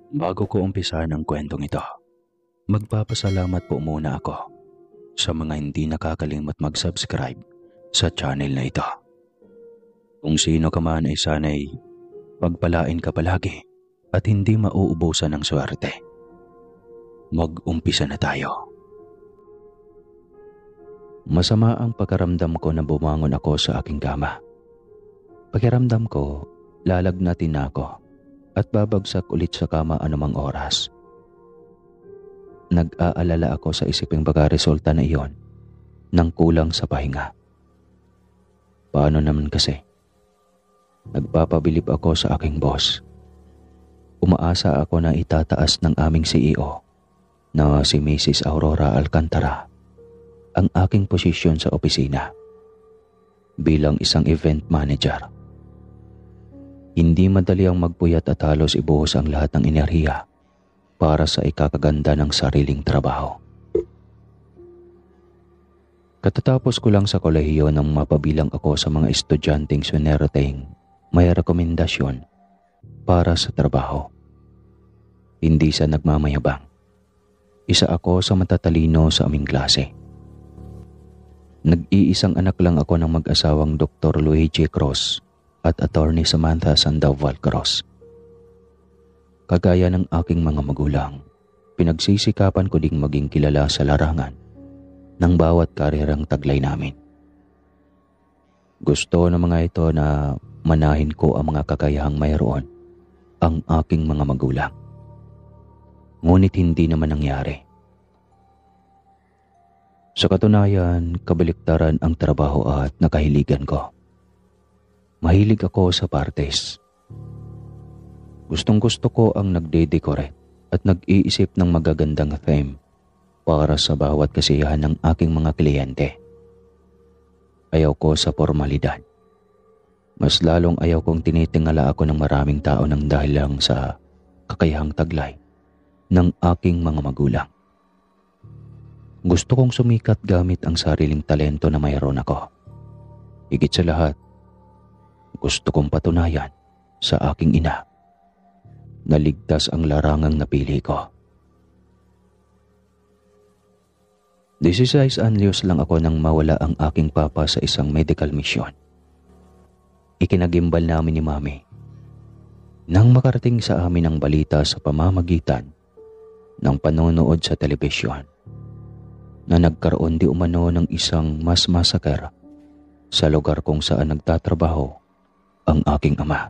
Bago ko umpisahan ang kwentong ito, magpapasalamat po muna ako sa mga hindi nakakalimot mag-subscribe sa channel na ito. Kung sino ka man ay sana'y pagpalain ka palagi at hindi mauubusan ng swerte. Mag-umpisa na tayo. Masama ang pagkaramdam ko na bumangon ako sa aking kama. Pakiramdam ko, lalagnatin na ako at babagsak ulit sa kama anumang oras. Nag-aalala ako sa isiping baka resulta na iyon ng kulang sa pahinga. Paano naman kasi? Nagpapabilib ako sa aking boss. Umaasa ako na itataas ng aming CEO na si Mrs. Aurora Alcantara ang aking posisyon sa opisina bilang isang event manager. Hindi madali ang magpuyat at halos ibuhos ang lahat ng enerhiya para sa ikakaganda ng sariling trabaho. Katatapos ko lang sa kolehiyo nang mapabilang ako sa mga estudyanteng sunerteng may rekomendasyon para sa trabaho. Hindi sa nagmamayabang. Isa ako sa matatalino sa aming klase. Nag-iisang anak lang ako ng mag-asawang Dr. Luigi Cruz at Attorney Samantha Sandoval Cruz. Kagaya ng aking mga magulang, pinagsisikapan ko ding maging kilala sa larangan ng bawat karerang taglay namin. Gusto ng mga ito na manahin ko ang mga kakayahang mayroon ang aking mga magulang. Ngunit hindi naman nangyari. Sa katunayan, kabaliktaran ang trabaho at nakahiligan ko. Mahilig ako sa parties. Gustong-gusto ko ang nagde-decorate at nag-iisip ng magagandang theme para sa bawat kasiyahan ng aking mga kliyente. Ayaw ko sa formalidad. Mas lalong ayaw kong tinitingala ako ng maraming tao ng dahil lang sa kakayahang taglay ng aking mga magulang. Gusto kong sumikat gamit ang sariling talento na mayroon ako. Higit sa lahat, gusto kong patunayan sa aking ina na ligtas ang larangang napili ko. 16 anyos lang ako nang mawala ang aking papa sa isang medical mission. Ikinagimbal namin ni Mami nang makarating sa amin ang balita sa pamamagitan ng panonood sa telebisyon na nagkaroon di umano ng isang mass massacre sa lugar kung saan nagtatrabaho ang aking ama.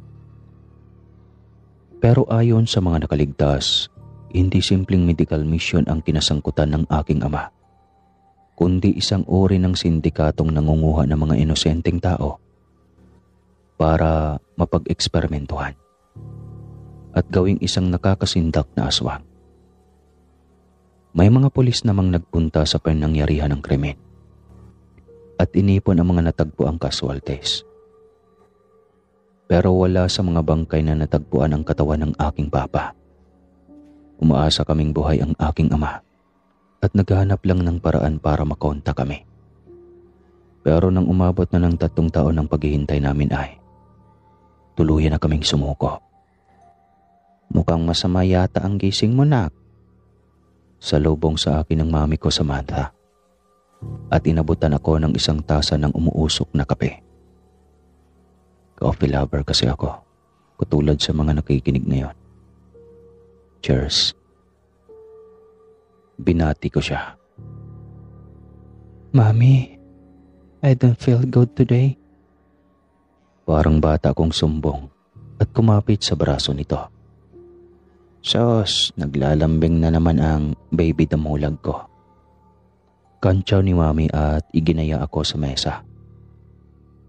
Pero ayon sa mga nakaligtas, hindi simpleng medical mission ang kinasangkutan ng aking ama, kundi isang uri ng sindikatong nangunguha ng mga inosenteng tao para mapag-eksperimentuhan at gawing isang nakakasindak na aswang. May mga pulis namang nagpunta sa panangyarihan ng krimen at inipon ang mga natagpuang casualties. Pero wala sa mga bangkay na natagpuan ang katawan ng aking papa. Umaasa kaming buhay ang aking ama at naghahanap lang ng paraan para makonta kami. Pero nang umabot na ng 3 taon ng paghihintay namin ay tuluyan na kaming sumuko. Mukhang masama yata ang gising mo, nak. Salubong sa akin ng mami ko, Samantha, at inabutan ako ng isang tasa ng umuusok na kape. Coffee lover kasi ako, katulad sa mga nakikinig ngayon. Cheers. Binati ko siya. Mami, I don't feel good today. Parang bata kong sumbong at kumapit sa braso nito. Sos, naglalambing na naman ang baby damulag ko. Kantsaw ni Mami at iginaya ako sa mesa.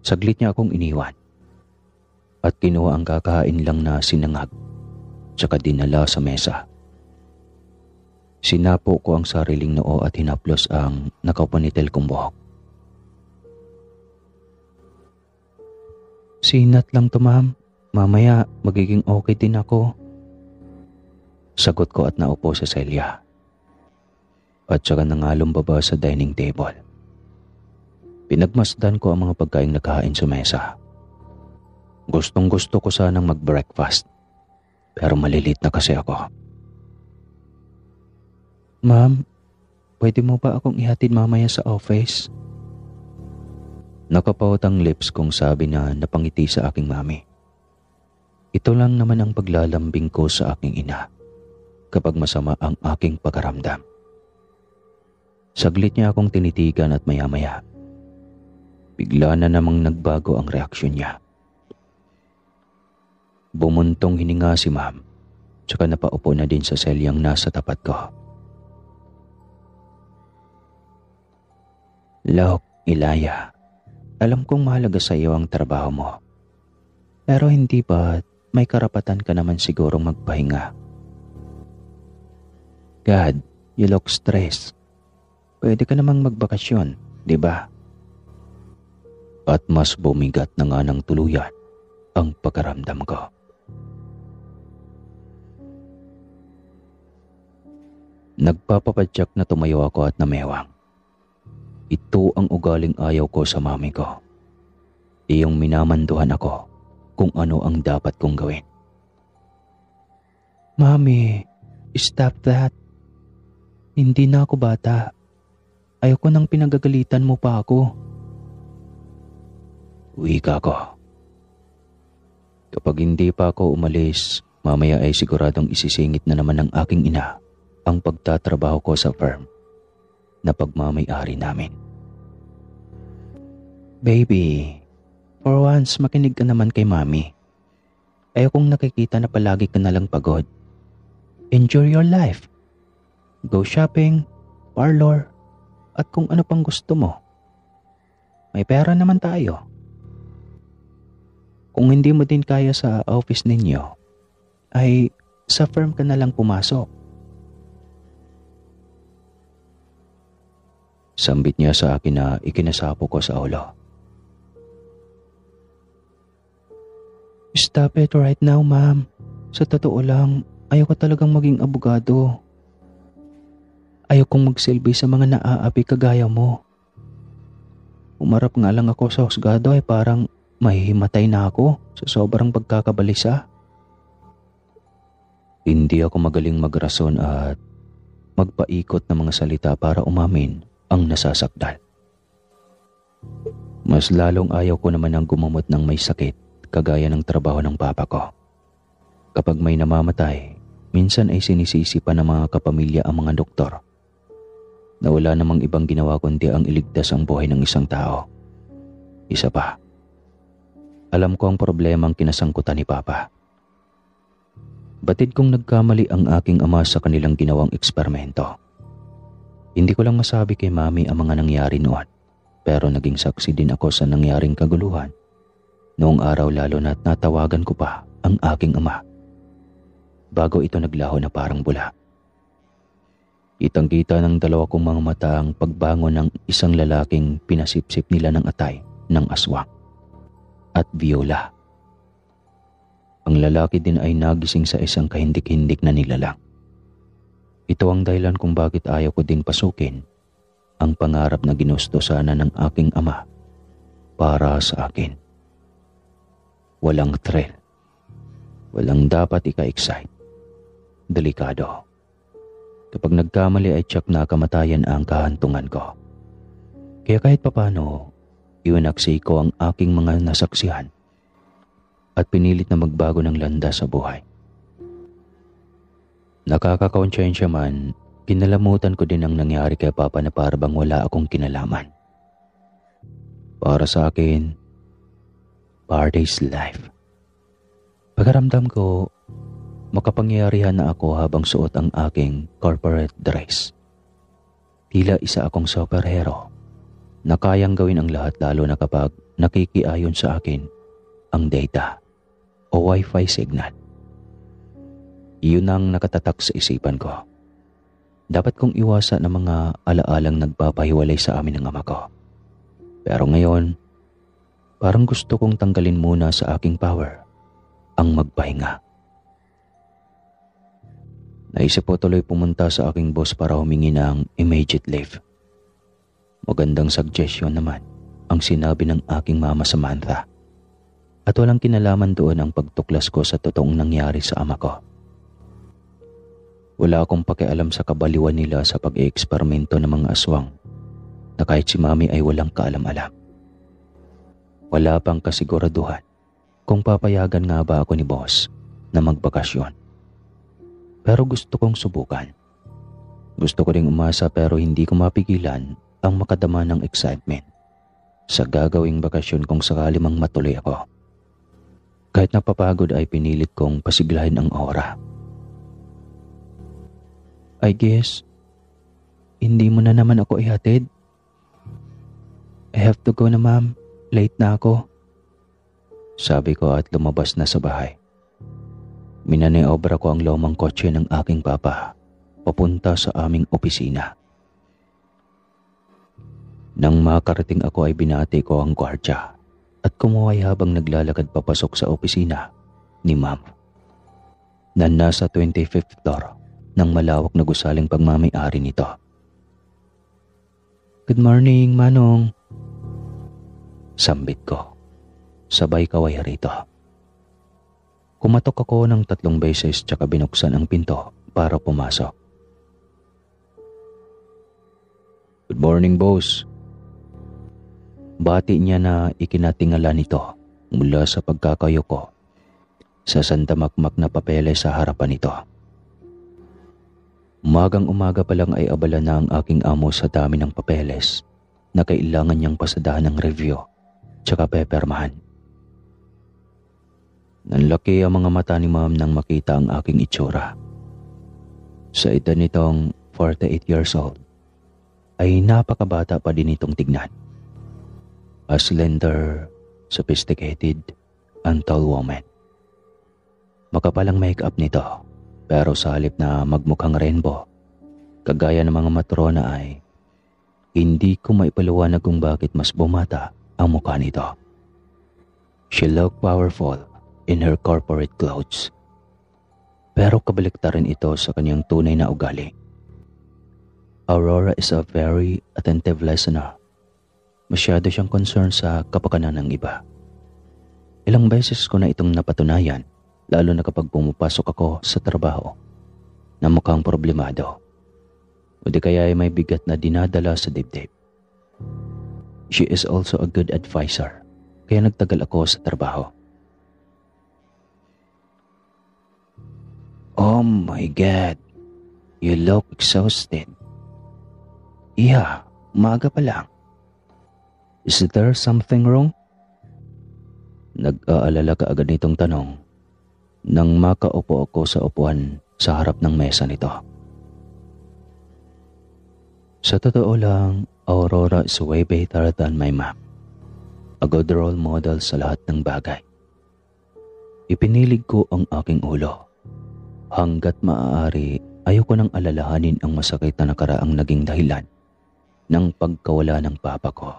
Saglit niya akong iniwan at kinuha ang kakain lang na sinangag tsaka dinala sa mesa. Sinapo ko ang sariling noo at hinaplos ang nakapunitil kong buhok. Sinat lang to, ma'am. Mamaya magiging okay din ako. Sagot ko at naupo sa selya. At saka nangalong baba sa dining table. Pinagmasdan ko ang mga pagkaing nakahain sa mesa. Gustong-gusto ko sanang mag-breakfast, pero malilit na kasi ako. Ma'am, pwede mo ba akong ihatid mamaya sa office? Nakapaut ang lips kong sabi na napangiti sa aking mami. Ito lang naman ang paglalambing ko sa aking ina kapag masama ang aking pagkaramdam. Saglit niya akong tinitigan at maya-maya, bigla na namang nagbago ang reaksyon niya. Bumuntong hininga si ma'am, tsaka napaupo na din sa selyang nasa tapat ko. Look, Ilaya, alam kong mahalaga sa iyo ang trabaho mo. Pero hindi ba may karapatan ka naman sigurong magpahinga? God, you look stressed. Pwede ka namang magbakasyon, di ba? At mas bumigat na nga ng tuluyan ang pagkaramdam ko. Nagpapapadyak na tumayo ako at namewang. Ito ang ugaling ayaw ko sa mami ko. Iyong minamanduhan ako kung ano ang dapat kong gawin. Mami, stop that. Hindi na ako bata. Ayoko nang pinagagalitan mo pa ako. Wika ko. Kapag hindi pa ako umalis, mamaya ay siguradong isisingit na naman ng aking ina ang pagtatrabaho ko sa firm na pagmamay-ari namin. Baby, for once makinig ka naman kay mami. Ayokong nakikita na palagi ka nalang pagod. Enjoy your life. Go shopping, parlor, at kung ano pang gusto mo. May pera naman tayo. Kung hindi mo din kaya sa office ninyo, ay sa firm ka na lang pumasok. Sambit niya sa akin na ikinasapo ko sa ulo. Stop it right now, ma'am. Sa totoo lang, ayoko talagang maging abogado. Ayokong magsilbi sa mga naaapi kagaya mo. Umarap nga lang ako sa husgado ay parang mahihimatay na ako sa sobrang pagkakabalisa. Hindi ako magaling magrason at magpaikot ng mga salita para umamin ang nasasaktan. Mas lalong ayaw ko naman ang gumamot ng may sakit kagaya ng trabaho ng papa ko. Kapag may namamatay, minsan ay sinisisi pa ng mga kapamilya ang mga doktor na wala namang ibang ginawa kundi ang iligtas ang buhay ng isang tao. Isa pa, alam ko ang problemang kinasangkutan ni Papa. Batid kong nagkamali ang aking ama sa kanilang ginawang eksperimento. Hindi ko lang masabi kay Mami ang mga nangyari noon, pero naging saksi din ako sa nangyaring kaguluhan. Noong araw lalo na't natawagan ko pa ang aking ama, bago ito naglaho na parang bula. Kitang-kita ng dalawa kong mga mata ang pagbangon ng isang lalaking pinasipsip nila ng atay ng aswang at viola. Ang lalaki din ay nagising sa isang kahindik-hindik na nilalang. Ito ang dahilan kung bakit ayaw ko din pasukin ang pangarap na ginusto sana ng aking ama para sa akin. Walang thrill. Walang dapat ika-excite. Delikado. Kapag nagkamali ay tiyak na kamatayan ang kahantungan ko. Kaya kahit papano, iwinaksi ko ang aking mga nasaksihan at pinilit na magbago ng landas sa buhay. Nakakakonsensya man, kinalamutan ko din ang nangyari kay Papa na parabang wala akong kinalaman. Para sa akin, part is life. Pagkaramdam ko, makapangyarihan na ako habang suot ang aking corporate dress. Tila isa akong superhero na kayang gawin ang lahat lalo na kapag nakikiayon sa akin ang data o wifi signal. Iyon ang nakatatak sa isipan ko. Dapat kong iwasan ng mga alaalang nagpapahiwalay sa amin ng ama ko. Pero ngayon, parang gusto kong tanggalin muna sa aking power ang magpahinga. Naisip ko tuloy pumunta sa aking boss para humingi ng immediate leave. Magandang suggestion naman ang sinabi ng aking mama Samantha. At walang kinalaman doon ang pagtuklas ko sa totoong nangyari sa ama ko. Wala akong pakialam sa kabaliwan nila sa pag-eeksperimento ng mga aswang na kahit si Mami ay walang kaalam-alam. Wala pang kasiguraduhan kung papayagan nga ba ako ni Boss na magbakasyon. Pero gusto kong subukan. Gusto ko ring umasa pero hindi ko mapigilan ang makadama ng excitement sa gagawing bakasyon kung sakali mang matuloy ako. Kahit napapagod ay pinilit kong pasiglahin ang aura. I guess, hindi mo na naman ako ihatid. I have to go na ma'am, late na ako. Sabi ko at lumabas na sa bahay. Minaniobra ko ang lumang kotse ng aking papa papunta sa aming opisina. Nang makarating ako ay binati ko ang gwardya at kumuhay habang naglalakad papasok sa opisina ni Ma'am na nasa 25th floor ng malawak na gusaling pagmamay-ari nito. Good morning, Manong. Sambit ko. Sabay kaway rito. Kumatok ako ng 3 beses tsaka binuksan ang pinto para pumasok. Good morning, boss. Bati niya na ikinatingala nito mula sa pagkakayuko sa sandamakmak na papeles sa harapan nito. Umagang-umaga pa lang ay abala na ang aking amo sa dami ng papeles na kailangan niyang pasadahan ng review tsaka pepermahan. Nanlaki ang mga mata ni Ma'am nang makita ang aking itsura. Sa edad nitong 48 years old, ay napakabata pa din itong tignan. A slender, sophisticated, and tall woman. Makapal ang make-up nito, pero sa halip na magmukhang rainbow, kagaya ng mga matrona ay hindi ko maipaliwanag kung bakit mas bumata ang mukha nito. She looked powerful in her corporate clothes. Pero kabaliktaran ito sa kanyang tunay na ugali. Aurora is a very attentive listener. Masyado siyang concerned sa kapakanan ng iba. Ilang beses ko na itong napatunayan, lalo na kapag pumapasok ako sa trabaho na mukhang problemado o di kaya ay may bigat na dinadala sa dibdib. She is also a good advisor, kaya nagtagal ako sa trabaho. Oh my God, you look exhausted. Yeah, umaga pa lang. Is there something wrong? Nag-aalala ka agad nitong tanong nang makaupo ako sa upuan sa harap ng mesa nito. Sa totoo lang, Aurora is way better than my mom. A good role model sa lahat ng bagay. Ipinilig ko ang aking ulo. Hanggat maaari, ayoko nang alalahanin ang masakit na nakaraang naging dahilan ng pagkawala ng papa ko.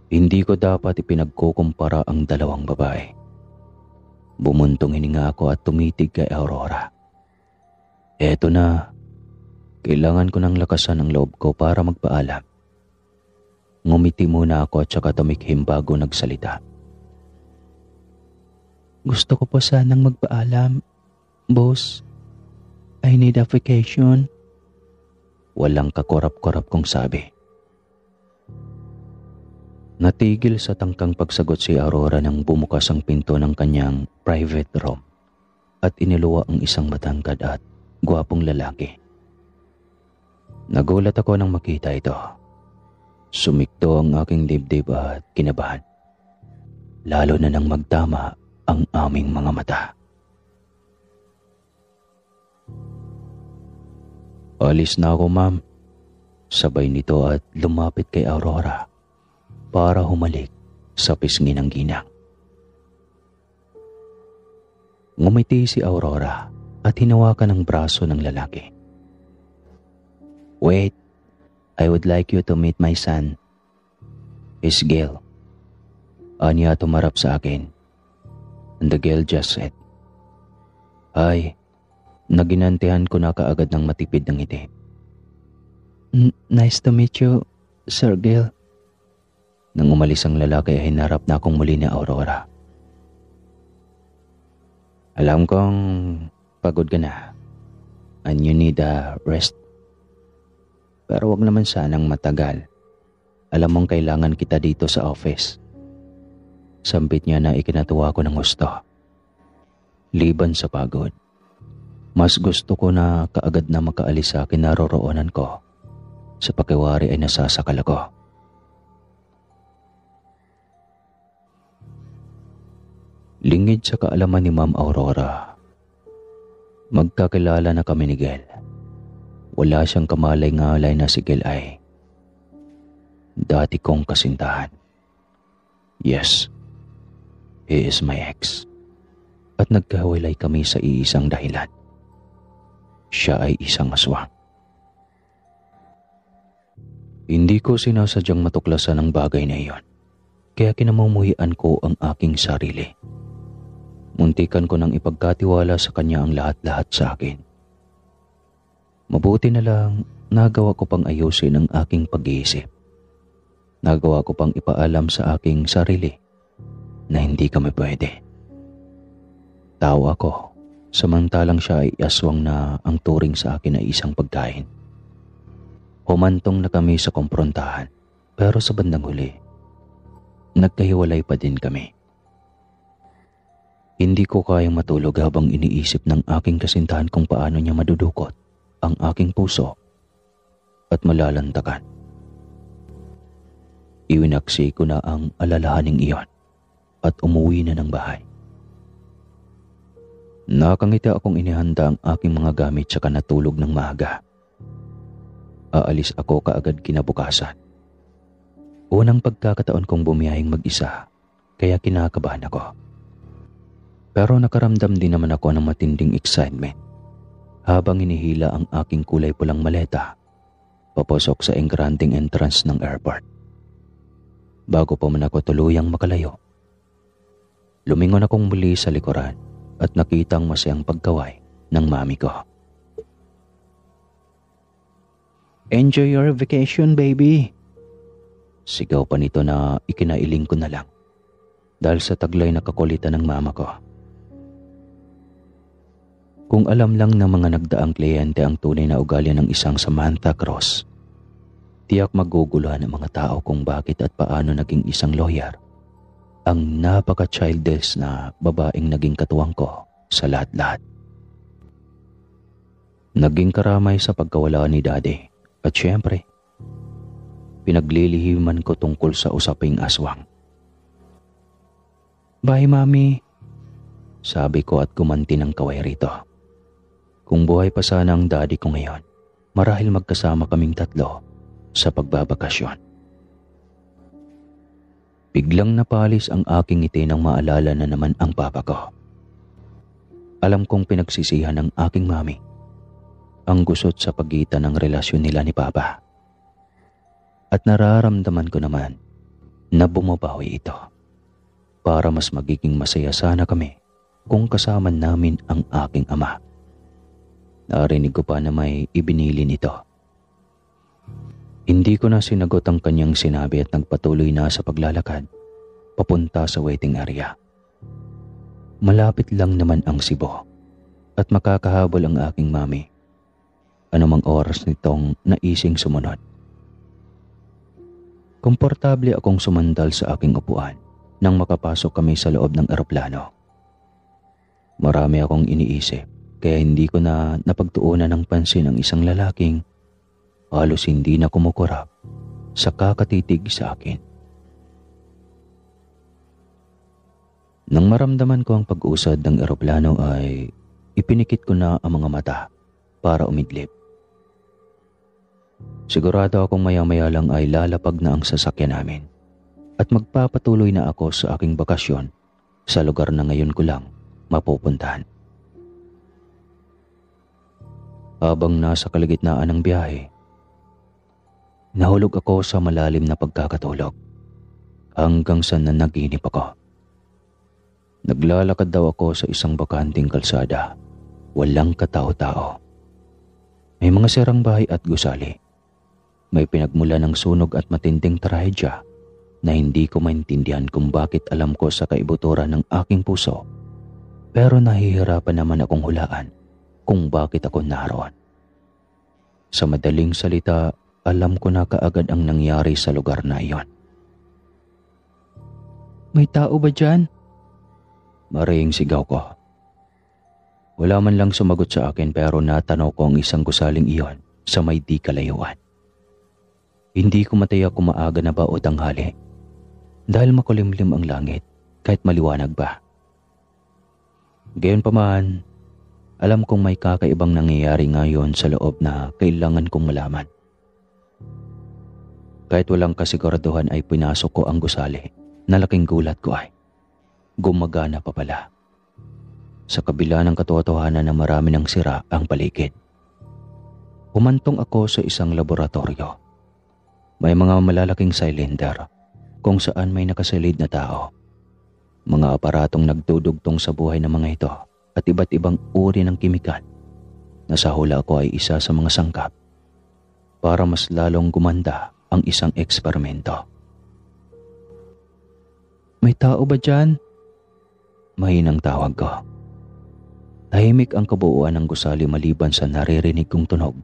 Hindi ko dapat ipinagkukumpara ang dalawang babae. Bumuntong hininga ako at tumitig kay Aurora. Eto na, kailangan ko ng lakasan ang loob ko para magpaalam. Ngumiti muna ako at saka tumikhim bago nagsalita. Gusto ko pa sanang magpaalam, boss. I need a vacation. Walang kakorap-korap kong sabi. Natigil sa tangkang pagsagot si Aurora nang bumukas ang pinto ng kanyang private room at iniluwa ang isang matangkad at gwapong lalaki. Nagulat ako nang makita ito. Sumikto ang aking dibdib at kinabahan. Lalo na nang magtama ang aming mga mata. Alis na ako, ma'am. Sabay nito at lumapit kay Aurora para humalik sa pisngi ng ginang. Ngumiti si Aurora at hinawakan ang braso ng lalaki. Wait, I would like you to meet my son. Is Gil. Anya tumarap sa akin. And the girl just said, Ay, naginantihan ko na kaagad ng matipid ng ngiti. Nice to meet you, Sir Gil. Nang umalis ang lalaki ay hinarap na akong muli ni Aurora. Alam kong pagod ka na. and you need a rest. Pero wag naman sanang matagal. Alam mong kailangan kita dito sa office. Sambit niya na ikinatuwa ko ng gusto. Liban sa pagod, mas gusto ko na kaagad na makaalis sa kinaroroonan ko. Sa pakiwari ay nasasakal ako. Lingid sa kaalaman ni Ma'am Aurora. Magkakilala na kami ni Gel. Wala siyang kamalay-ngalay na si Gel ay dati kong kasintahan. Yes, he is my ex. At nagkahiwalay kami sa iisang dahilan. Siya ay isang aswang. Hindi ko sinasadyang matuklasan ang bagay na iyon, kaya kinamumuhian ko ang aking sarili. Muntikan ko nang ipagkatiwala sa kanya ang lahat-lahat sa akin. Mabuti na lang nagawa ko pang ayusin ang aking pag-iisip. Nagawa ko pang ipaalam sa aking sarili na hindi kami pwede. Tao ako, samantalang siya ay aswang na ang turing sa akin ay isang pagkain. Humantong na kami sa komprontahan, pero sa bandang huli, nagkahiwalay pa din kami. Hindi ko kayang matulog habang iniisip ng aking kasintahan kung paano niya madudukot ang aking puso at malalantakan. Iwinaksi ko na ang alalahaning iyon at umuwi na ng bahay. Nakangiti akong inihanda ang aking mga gamit saka natulog ng maaga. Aalis ako kaagad kinabukasan. Unang pagkakataon kong bumiyahing mag-isa, kaya kinakabahan ako. Pero nakaramdam din naman ako ng matinding excitement habang hinihila ang aking kulay pulang maleta papasok sa engranding entrance ng airport. Bago pa man ako tuluyang makalayo, lumingon akong muli sa likuran at nakita ang masayang pagkaway ng mami ko. "Enjoy your vacation, baby!" Sigaw pa nito na ikinailing ko na lang dahil sa taglay na kakulitan ng mama ko. Kung alam lang ng mga nagdaang kliyente ang tunay na ugali ng isang Samantha Cross, tiyak maguguluhan ang mga tao kung bakit at paano naging isang lawyer ang napaka-childish na babaeng naging katuwang ko sa lahat-lahat. Naging karamay sa pagkawala ni Daddy at syempre, pinaglilihiman ko tungkol sa usaping aswang. "Bye, Mami," sabi ko at gumanti ng kaway rito. Kung buhay pa sana ang daddy ko ngayon, marahil magkasama kaming tatlo sa pagbabakasyon. Biglang napalis ang aking ngiti nang maalala na naman ang papa ko. Alam kong pinagsisihan ng aking mami ang gusot sa pagitan ng relasyon nila ni papa. At nararamdaman ko naman na bumabawi ito para mas magiging masaya sana kami kung kasama namin ang aking ama. Narinig ko pa na may ibinili nito. Hindi ko na sinagot ang kanyang sinabi at nagpatuloy na sa paglalakad papunta sa waiting area. Malapit lang naman ang Cebu at makakahabol ang aking mami. Anumang oras nitong naising sumunod. Komportable akong sumandal sa aking upuan nang makapasok kami sa loob ng eroplano. Marami akong iniisip kaya hindi ko na napagtuunan ng pansin ang isang lalaking halos hindi na kumukurap sa kakatitig sa akin. Nang maramdaman ko ang pag-usad ng eroplano ay ipinikit ko na ang mga mata para umidlip. Sigurado akong maya-maya lang ay lalapag na ang sasakyan namin at magpapatuloy na ako sa aking bakasyon sa lugar na ngayon ko lang mapupuntahan. Habang nasa kalagitnaan ng biyahe, nahulog ako sa malalim na pagkakatulog hanggang sa nanaginip ako. Naglalakad daw ako sa isang bakanting kalsada, walang katao-tao. May mga sirang bahay at gusali. May pinagmula ng sunog at matinding trahedya na hindi ko maintindihan kung bakit alam ko sa kaibuturan ng aking puso, pero nahihirapan naman akong hulaan kung bakit ako naroon. Sa madaling salita, alam ko na kaagad ang nangyari sa lugar na iyon. May tao ba dyan? Maring sigaw ko. Wala man lang sumagot sa akin pero natanaw ko ang isang gusaling iyon sa may di kalayuan. Hindi ko matiyak kung maaga na ba o tanghali dahil makulimlim ang langit kahit maliwanag ba. Gayunpaman, alam kong may kakaibang nangyayari ngayon sa loob na kailangan kong malaman. Kahit walang kasiguraduhan ay pinasok ko ang gusali. Nalaking gulat ko ay gumagana pa pala. Sa kabila ng katotohanan na marami ng sira ang paligid. Humantong ako sa isang laboratorio. May mga malalaking cylinder kung saan may nakasilid na tao. Mga aparatong nagdudugtong sa buhay ng mga ito at iba't ibang uri ng kimikal na sa hula ko ay isa sa mga sangkap para mas lalong gumanda ang isang eksperimento. May tao ba dyan? Mahinang tawag ko. Tahimik ang kabuuan ng gusali maliban sa naririnig kong tunog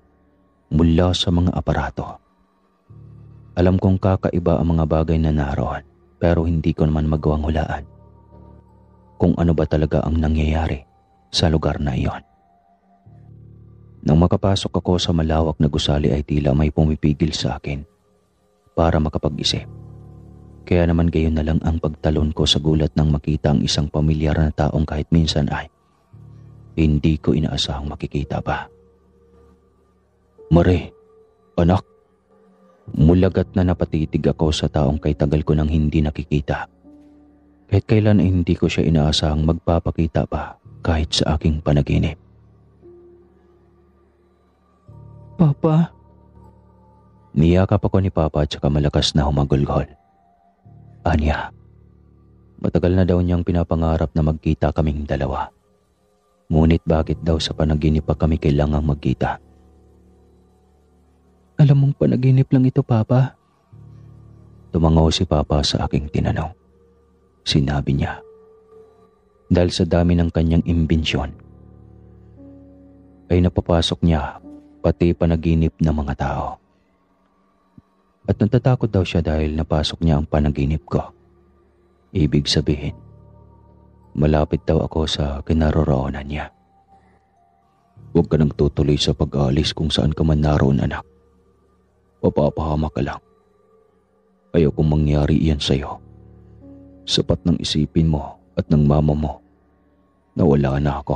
mula sa mga aparato. Alam kong kakaiba ang mga bagay na naroon pero hindi ko naman magawang hulaan kung ano ba talaga ang nangyayari sa lugar na iyon. Nang makapasok ako sa malawak na gusali ay tila may pumipigil sa akin para makapag-isip. Kaya naman gayon na lang ang pagtalon ko sa gulat nang makita ang isang pamilyar na taong kahit minsan ay hindi ko inaasahang makikita pa. Mare, anak. Mulagat na napatitig ako sa taong kay tagal ko nang hindi nakikita. Kahit kailan ay hindi ko siya inaasahang magpapakita pa kahit sa aking panaginip. Papa? Niyakap ako ni Papa at saka malakas na humagulgol. Anya, matagal na daw niyang pinapangarap na magkita kaming dalawa. Ngunit bakit daw sa panaginip pa kami kailangang magkita? Alam mong panaginip lang ito, Papa. Tumangaw si Papa sa aking tinanaw. Sinabi niya. Dahil sa dami ng kanyang imbensyon, ay napapasok niya pati panaginip ng mga tao. At natatakot daw siya dahil napasok niya ang panaginip ko. Ibig sabihin, malapit daw ako sa kinaroroonan niya. Huwag ka nang tutuloy sa pag-aalis kung saan ka man naroon, anak. Papapahamak ka lang. Ayaw kong mangyari iyan sa'yo. Sapat ng isipin mo at ng mama mo na wala na ako.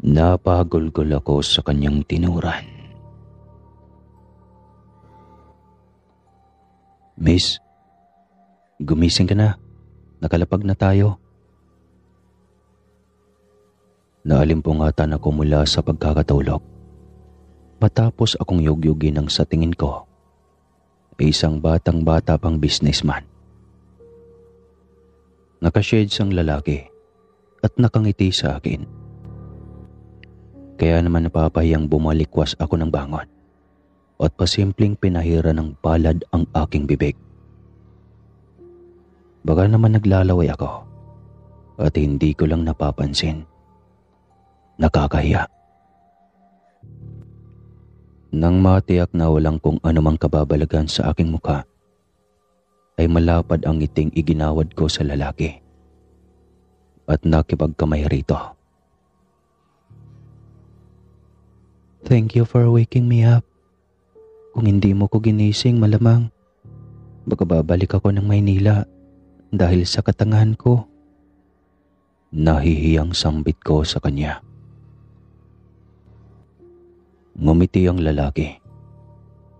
Napagulgol ako sa kanyang tinuran. Miss, gumising ka na. Nakalapag na tayo. Naalimpungatan ako mula sa pagkakatulog. Matapos akong yugyugin ng sa tingin ko ay isang batang-bata pang businessman. Nakashades ang lalaki at nakangiti sa akin. Kaya naman napapahiyang bumalikwas ako ng bangon at pasimpleng pinahira ng palad ang aking bibig. Baka naman naglalaway ako at hindi ko lang napapansin. Nakakahiya. Nang matiyak na walang kung anumang kababalagan sa aking mukha, ay malapad ang ngiting iginawad ko sa lalaki at nakipagkamay rito. Thank you for waking me up. Kung hindi mo ko ginising, malamang baka babalik ako ng Maynila dahil sa katangahan ko. Nahihiyang sambit ko sa kanya. Ngumiti ang lalaki,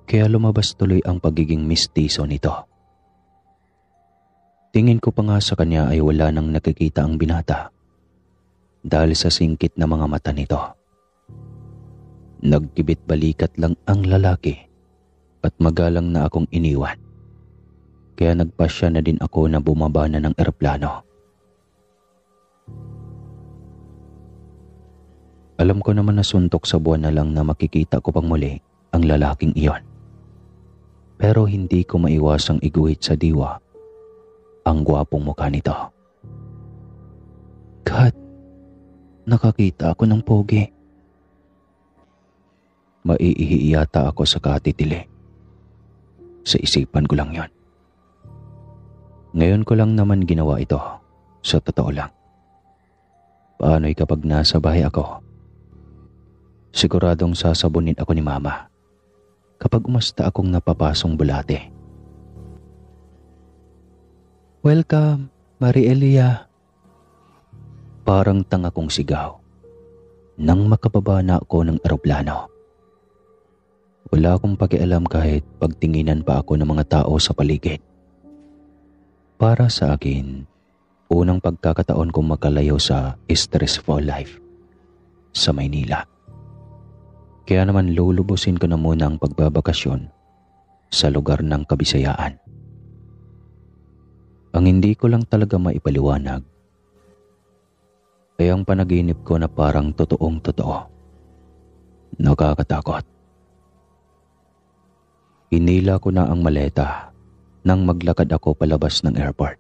kaya lumabas tuloy ang pagiging mistiso nito. Tingin ko pa nga sa kanya ay wala nang nakikita ang binata dahil sa singkit na mga mata nito. Nagkibit balikat lang ang lalaki at magalang na akong iniwan. Kaya nagpasya na din ako na bumaba na ng eroplano. Alam ko naman na suntok sa buwan na lang na makikita ko pang muli ang lalaking iyon. Pero hindi ko maiwasang iguhit sa diwa ang gwapong mukha nito. God, nakakita ako ng pogi. Maiihi yata ako sa katitili. Sa isipan ko lang yon. Ngayon ko lang naman ginawa ito, sa totoo lang. Paano'y kapag nasa bahay ako? Siguradong sasabunin ako ni Mama kapag umasta akong napapasong bulate. Welcome, Marielia. Parang tanga kong sigaw nang makababa na ako ng eroplano. Wala akong pakialam kahit pagtinginan pa ako ng mga tao sa paligid. Para sa akin, unang pagkakataon kong makalayo sa stressful life sa Maynila. Kaya naman lulubusin ko na muna ang pagbabakasyon sa lugar ng Kabisayaan. Ang hindi ko lang talaga maipaliwanag ay ang panaginip ko na parang totoong totoo. Nakakatakot. Hinila ko na ang maleta nang maglakad ako palabas ng airport.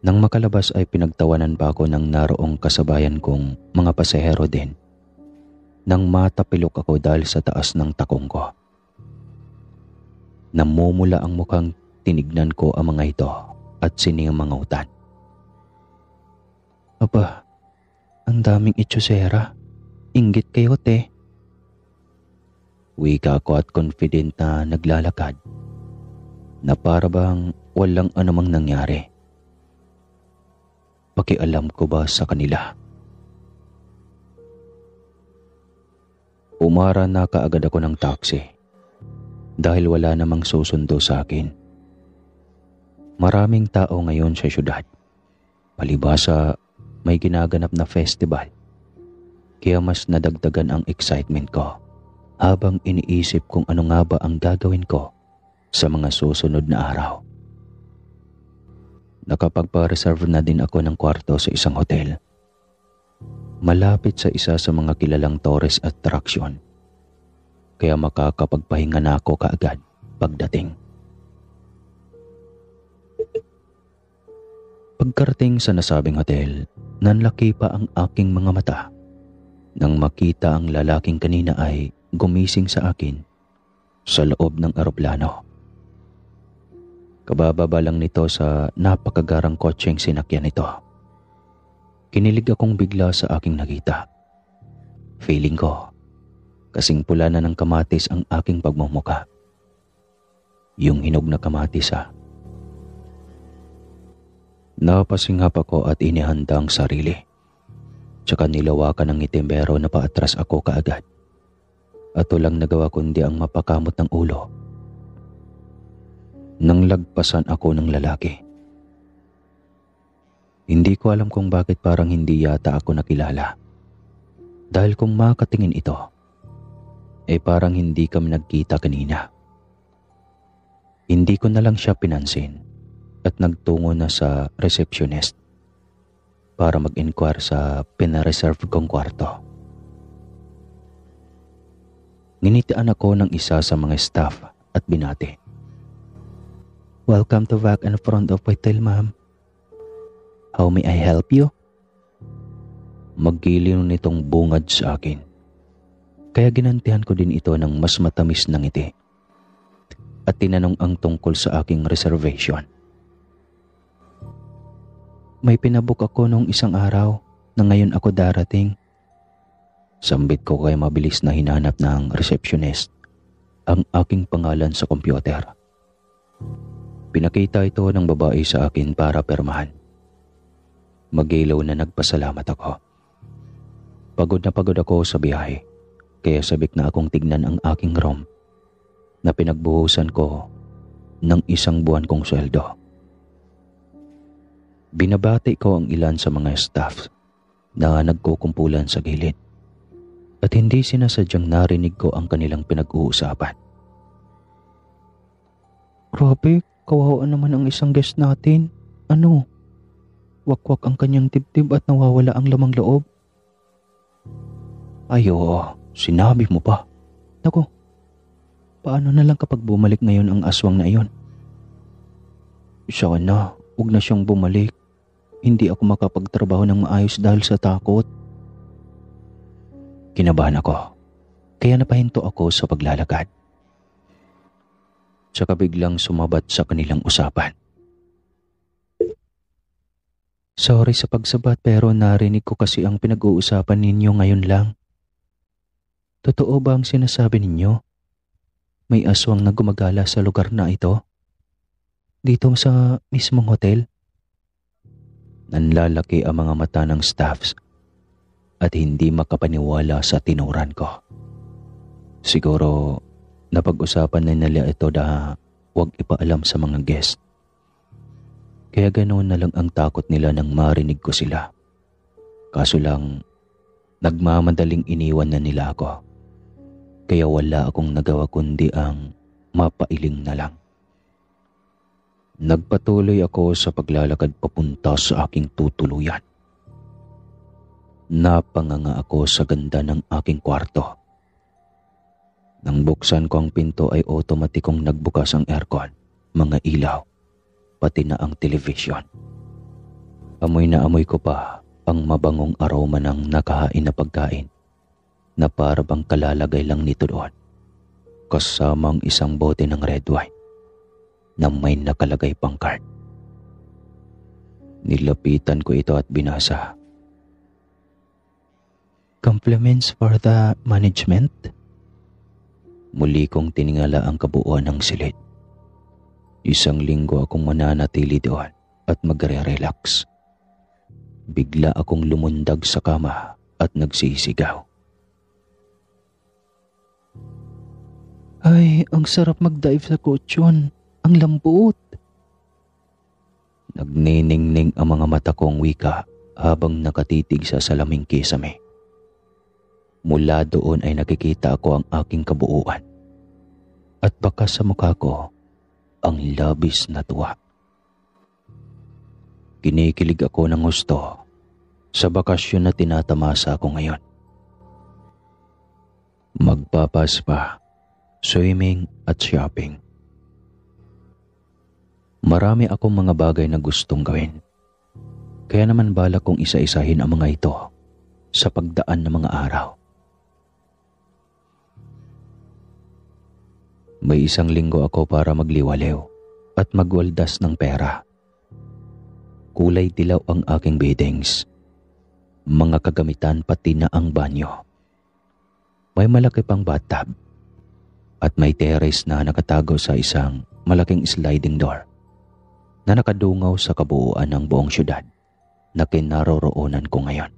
Nang makalabas ay pinagtawanan pa ako ng naroong kasabayan kong mga pasahero din nang matapilok ako dahil sa taas ng takong ko. Namumula ang mukhang tinignan ko ang mga ito at sinimangutan. Aba, ang daming itsosera. Inggit kayo, te. Wika ko at confident na naglalakad na para bang walang anumang nangyari. Pakialam ko ba sa kanila? Umara na kaagad ako ng taxi dahil wala namang susundo sa akin. Maraming tao ngayon sa syudad. Palibhasa may ginaganap na festival. Kaya mas nadagdagan ang excitement ko habang iniisip kung ano nga ba ang gagawin ko sa mga susunod na araw. Nakapagpa-reserve na din ako ng kwarto sa isang hotel. Malapit sa isa sa mga kilalang tourist attraction. Kaya makakapagpahinga na ako kaagad pagdating. Pagkarating sa nasabing hotel, nanlaki pa ang aking mga mata nang makita ang lalaking kanina ay gumising sa akin sa loob ng eroplano. Kabababa lang nito sa napakagarang kotseng sinakyan nito. Kinilig akong bigla sa aking nakita. Feeling ko, kasing pula na ng kamatis ang aking pagmumuka. Yung hinog na kamatis Napasingap ako at inihanda ang sarili. Tsaka nilawakan ng ngitimbero na paatras ako kaagad. At walang nagawa kundi ang mapakamot ng ulo. Nang lagpasan ako ng lalaki. Hindi ko alam kung bakit parang hindi yata ako nakilala. Dahil kung makatingin ito, parang hindi kami nagkita kanina. Hindi ko na lang siya pinansin at nagtungo na sa receptionist para mag-inquire sa pinareserve kong kwarto. Nginitian ako ng isa sa mga staff at binati. Welcome to back and front of hotel, ma'am. How may I help you? Maggiliw nitong bungad sa akin. Kaya ginantihan ko din ito ng mas matamis na ngiti. At tinanong ang tungkol sa aking reservation. May pinabook ako nung isang araw na ngayon ako darating. Sambit ko kaya mabilis na hinanap ng receptionist ang aking pangalan sa kompyuter. Pinakita ito ng babae sa akin para permahan. Magilaw na nagpasalamat ako. Pagod na pagod ako sa biyahe, kaya sabik na akong tignan ang aking room na pinagbuhusan ko ng 1 buwan kong sweldo. Binabati ko ang ilan sa mga staff na nagkukumpulan sa gilid at hindi sinasadyang narinig ko ang kanilang pinag-uusapan. Grabe, kawawa naman ang isang guest natin. Ano? Wakwak ang kanyang dibdib at nawawala ang lamang loob. Ay oo, sinabi mo pa. Naku, paano na lang kapag bumalik ngayon ang aswang na iyon? Siya na, huwag na siyang bumalik. hindi ako makapagtrabaho ng maayos dahil sa takot. Kinabahan ako, kaya napahinto ako sa paglalakad. Tsaka biglang sumabat sa kanilang usapan. Sorry sa pagsabat pero narinig ko kasi ang pinag-uusapan ninyo ngayon lang. Totoo ba ang sinasabi ninyo? May aswang na gumagala sa lugar na ito? Dito sa mismong hotel? Nanlalaki ang mga mata ng staffs at hindi makapaniwala sa tinuran ko. Siguro napag-usapan na nila ito na huwag ipaalam sa mga guest. Kaya ganoon na lang ang takot nila nang marinig ko sila. Kaso lang, nagmamadaling iniwan na nila ako. Kaya wala akong nagawa kundi ang mapailing na lang. Nagpatuloy ako sa paglalakad papunta sa aking tutuluyan. Napanganga ako sa ganda ng aking kwarto. Nang buksan ko ang pinto ay otomatikong nagbukas ang aircon, mga ilaw, pati na ang television. Amoy na amoy ko pa ang mabangong aroma ng nakahain na pagkain na para bang kalalagay lang nito doon, kasamang isang bote ng red wine na may nakalagay pang card. Nilapitan ko ito at binasa. Compliments for the management? Muli kong tiningala ang kabuuan ng silid. 1 linggo akong mananatili doon at magre-relax. Bigla akong lumundag sa kama at nagsisigaw. Ay, ang sarap mag-dive sa kutsyon. Ang lambot. Nagniningning ang mga mata kong wika habang nakatitig sa salaming kisame. Mula doon ay nakikita ako ang aking kabuuan. At baka sa mukha ko, ang labis na tuwa. Kinikilig ako ng gusto sa bakasyon na tinatamasa ko ngayon. Magpapaspa, swimming at shopping. Marami akong mga bagay na gustong gawin. Kaya naman balak kong isa-isahin ang mga ito sa pagdaan ng mga araw. May 1 linggo ako para magliwaliw at magwaldas ng pera. Kulay dilaw ang aking biddings, mga kagamitan pati na ang banyo. May malaki pang bathtub at may terrace na nakatago sa isang malaking sliding door na nakadungaw sa kabuuan ng buong syudad na kinaroroonan ko ngayon.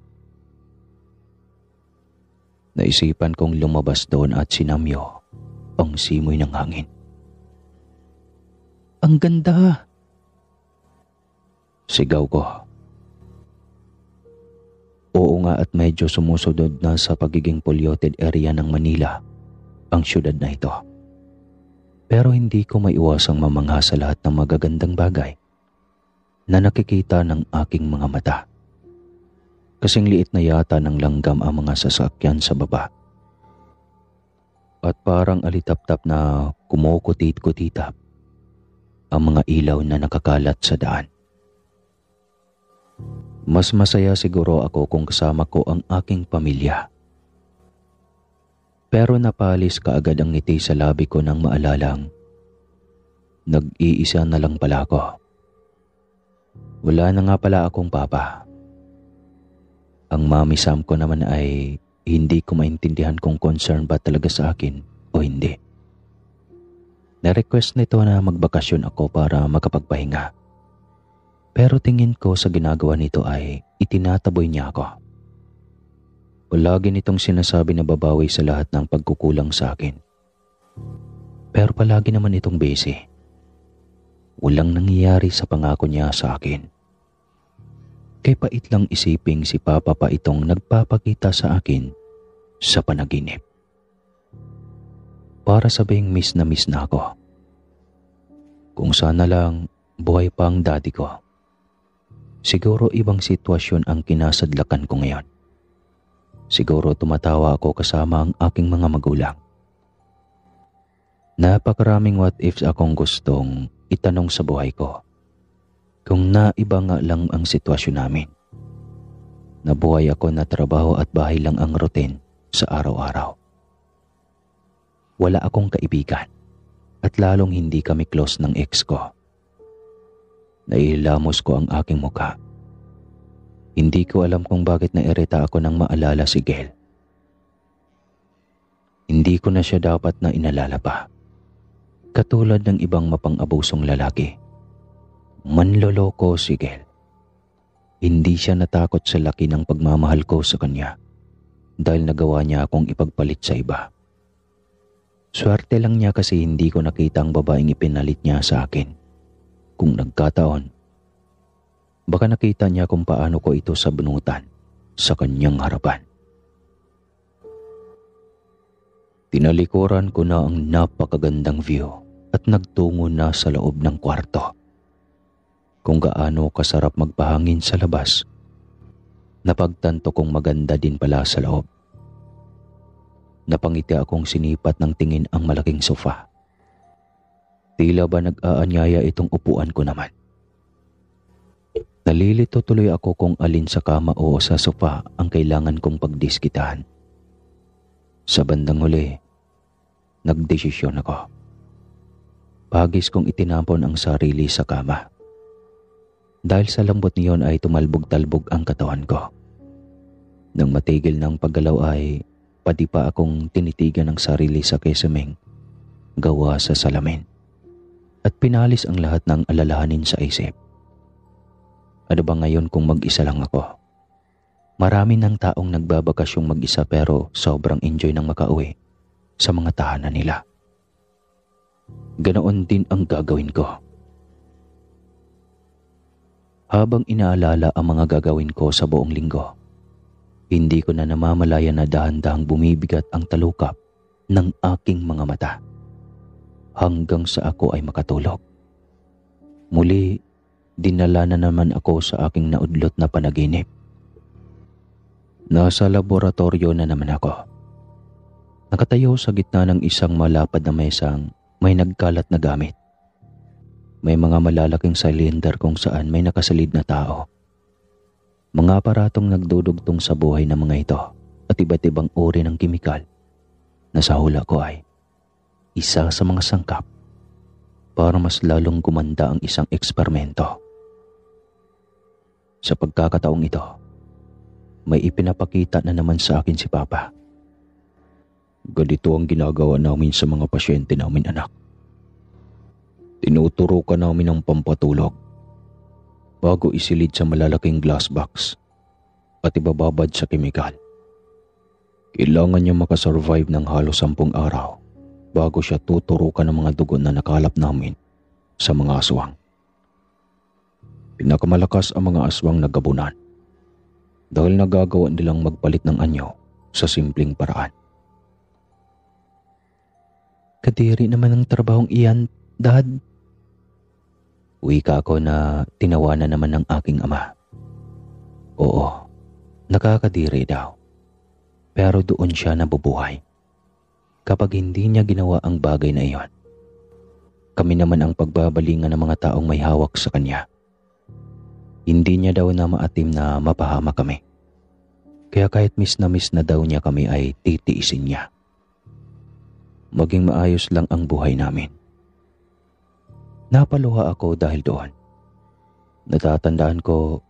Naisipan kong lumabas doon at sinamyo ang simoy ng hangin. Ang ganda! Sigaw ko. Oo nga, at medyo sumusunod na sa pagiging polluted area ng Manila ang syudad na ito. Pero hindi ko maiwasang mamangha sa lahat ng magagandang bagay na nakikita ng aking mga mata. Kasing liit na yata ng langgam ang mga sasakyan sa baba. At parang alitap-tap na kumukutit-kutitap ang mga ilaw na nakakalat sa daan. Mas masaya siguro ako kung kasama ko ang aking pamilya. Pero napalis kaagad ang ngiti sa labi ko nang maalalang nag-iisa na lang pala ako. Wala na nga pala akong papa. Ang mami Sam ko naman ay hindi ko maintindihan kung concern ba talaga sa akin o hindi. Na-request nito na magbakasyon ako para makapagpahinga. Pero tingin ko sa ginagawa nito ay itinataboy niya ako. Palagi nitong sinasabi na babawi sa lahat ng pagkukulang sa akin. Pero palagi naman itong busy. Walang nangyayari sa pangako niya sa akin. Kay pait lang isiping si Papa pa itong nagpapakita sa akin sa panaginip. Para sabing miss na ako. Kung sana lang buhay pa ang daddy ko. Siguro ibang sitwasyon ang kinasadlakan ko ngayon. Siguro tumatawa ako kasama ang aking mga magulang. Napakaraming what ifs akong gustong itanong sa buhay ko. Kung naiba nga lang ang sitwasyon namin. Nabuhay ako na trabaho at bahay lang ang routine sa araw-araw. Wala akong kaibigan at lalong hindi kami close ng ex ko. Nailamos ko ang aking mukha. Hindi ko alam kung bakit nairita ako nang maalala si Gail. Hindi ko na siya dapat na inalala pa. Katulad ng ibang mapang-abusong lalaki. Manloloko si Gail. Hindi siya natakot sa laki ng pagmamahal ko sa kanya dahil nagawa niya akong ipagpalit sa iba. Swerte lang niya kasi hindi ko nakita ang babaeng ipinalit niya sa akin. Kung nagkataon, baka nakita niya kung paano ko ito sabunutan sa kanyang harapan. Tinalikuran ko na ang napakagandang view at nagtungo na sa loob ng kwarto. Kung gaano kasarap magpahangin sa labas, napagtanto kong maganda din pala sa loob. Napangiti akong sinipat ng tingin ang malaking sofa. Tila ba nag-aanyaya itong upuan ko naman. Nalilito tuloy ako kung alin sa kama o sa sofa ang kailangan kong pagdiskitahan. Sa bandang huli, nagdesisyon ako. Pagis kong itinampon ang sarili sa kama. Dahil sa lambot niyon ay tumalbog-talbog ang katawan ko. Nang matigil ng paggalaw ay pati pa akong tinitigan ng sarili sa kesemeng gawa sa salamin at pinalis ang lahat ng alalahanin sa isip. Ano ba ngayon kung mag-isa lang ako? Marami ng taong nagbabakasyong mag-isa pero sobrang enjoy ng makauwi sa mga tahanan nila. Ganoon din ang gagawin ko. Habang inaalala ang mga gagawin ko sa buong linggo, hindi ko na namamalaya na dahan-dahang bumibigat ang talukap ng aking mga mata hanggang sa ako ay makatulog. Muli, dinala na naman ako sa aking naudlot na panaginip. Nasa laboratorio na naman ako. Nakatayo sa gitna ng isang malapad na mesang may nagkalat na gamit. May mga malalaking cylinder kung saan may nakasalid na tao. Mga aparatong nagdudugtong sa buhay ng mga ito at iba't ibang uri ng kimikal na sa hula ko ay isa sa mga sangkap para mas lalong gumanda ang isang eksperimento. Sa pagkakataong ito, may ipinapakita na naman sa akin si Papa. Ganito ang ginagawa namin sa mga pasyente namin, anak. Tinuturukan namin ng pampatulog bago isilid sa malalaking glass box at ibababad sa kemikal. Kailangan niya makasurvive ng halos 10 araw bago siya tuturukan ng mga dugo na nakalap namin sa mga aswang. Pinakamalakas ang mga aswang na gabunan dahil nagagawa nilang magpalit ng anyo sa simpleng paraan. Kadiri naman ang trabahong iyan, Dad. Wika ko na tinawanan naman ng aking ama. Oo, nakakadiri daw. Pero doon siya nabubuhay kapag hindi niya ginawa ang bagay na iyon. Kami naman ang pagbabalingan ng mga taong may hawak sa kanya. Hindi niya daw na maatim na mapahama kami. Kaya kahit miss na daw niya kami ay titiisin niya. Maging maayos lang ang buhay namin. Napaluha ako dahil doon. Natatandaan ko,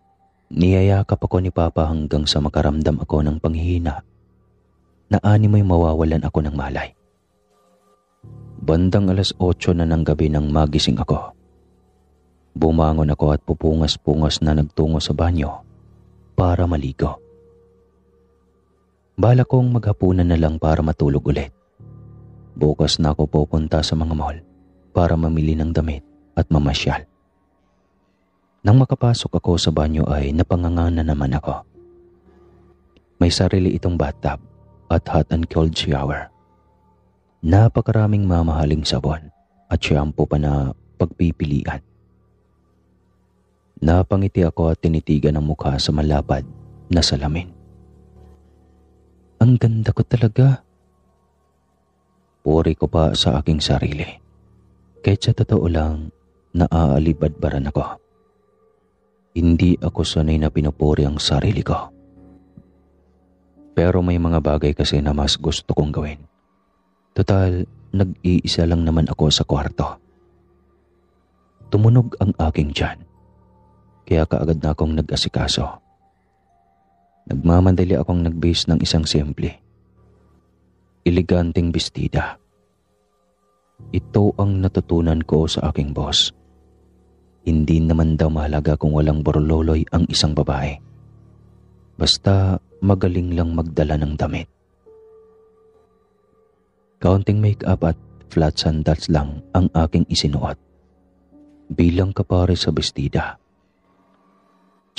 niyayakap ako ni Papa hanggang sa makaramdam ako ng panghihina na animoy mawawalan ako ng malay. Bandang 8:00 na ng gabi nang magising ako. Bumangon ako at pupungas-pungas na nagtungo sa banyo para maligo. Bala kong maghapunan na lang para matulog ulit. Bukas na ako pupunta sa mga mall para mamili ng damit at mamasyal. Nang makapasok ako sa banyo ay napangangana naman ako. May sarili itong bathtub at hot and cold shower. Napakaraming mamahaling sabon at shampoo pa na pagpipilian. Napangiti ako at tinitigan ang mukha sa malapad na salamin. Ang ganda ko talaga. Puri ko pa sa aking sarili. Kahit sa totoo lang, naaalibadbaran ako. Hindi ako sanay na pinupuri ang sarili ko. Pero may mga bagay kasi na mas gusto kong gawin. Total, nag-iisa lang naman ako sa kwarto. Tumunog ang aking tiyan, kaya kaagad na akong nag-asikaso. Nagmamadali akong nagbihis ng isang simple, eleganteng bestida. Ito ang natutunan ko sa aking boss. Hindi naman daw mahalaga kung walang borloloy ang isang babae. Basta magaling lang magdala ng damit. Kaunting make-up at flat sandals lang ang aking isinuot bilang kapare sa bestida.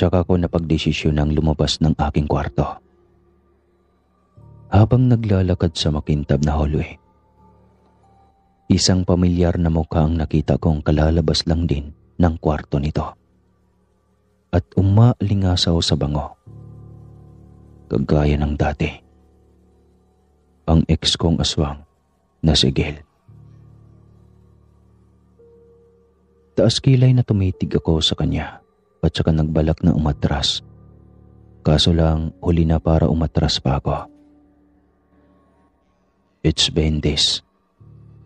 Tsaka ko napagdesisyon ng lumabas ng aking kwarto. Habang naglalakad sa makintab na hallway, isang pamilyar na mukha ang nakita kong kalalabas lang din ng kwarto nito. At umalingasaw sa bango. Kagaya ng dati. Ang ex kong aswang na si Gil. Taas kilay na tumitig ako sa kanya at saka nagbalak na umatras. Kaso lang huli na para umatras pa ako. It's been days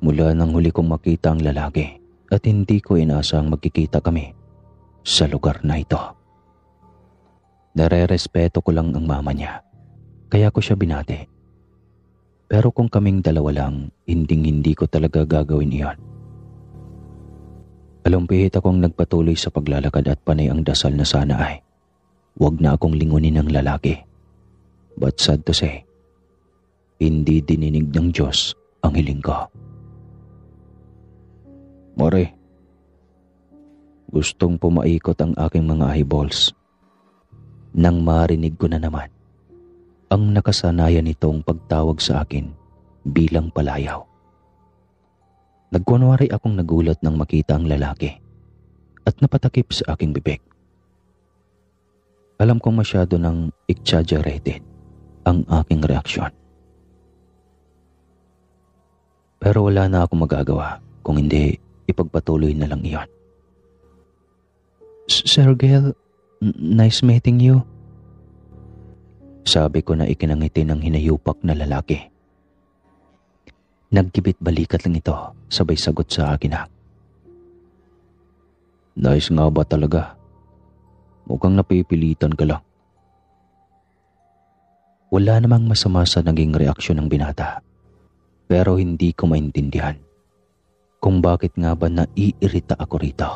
mula nang huli kong makita ang lalaki at hindi ko inaasang magkikita kami sa lugar na ito. Nare-respeto ko lang ang mama niya, kaya ko siya binati. Pero kung kaming dalawa lang, hindi ko talaga gagawin iyon. Alumpihit akong nagpatuloy sa paglalakad at panay ang dasal na sana ay huwag na akong lingunin ng lalaki. But sad to say, hindi dininig ng Diyos ang hiling ko. More, gustong pumaikot ang aking mga eyeballs nang marinig ko na naman ang nakasanayan nitong pagtawag sa akin bilang palayaw. Nagkunwari akong nagulat nang makita ang lalaki at napatakip sa aking bibig. Alam kong masyado nang exaggerated ang aking reaksyon. Pero wala na akong magagawa kung hindi ipagpatuloy na lang iyon. Sir Gil, nice meeting you. Sabi ko na ikinangiti ng hinayupak na lalaki. Nagkibit balikat lang ito, sabay sagot sa akin na. Nice nga ba talaga? Mukhang napipilitan ka lang. Wala namang masama sa naging reaksyon ng binata. Pero hindi ko maintindihan kung bakit nga ba naiirita ako rito.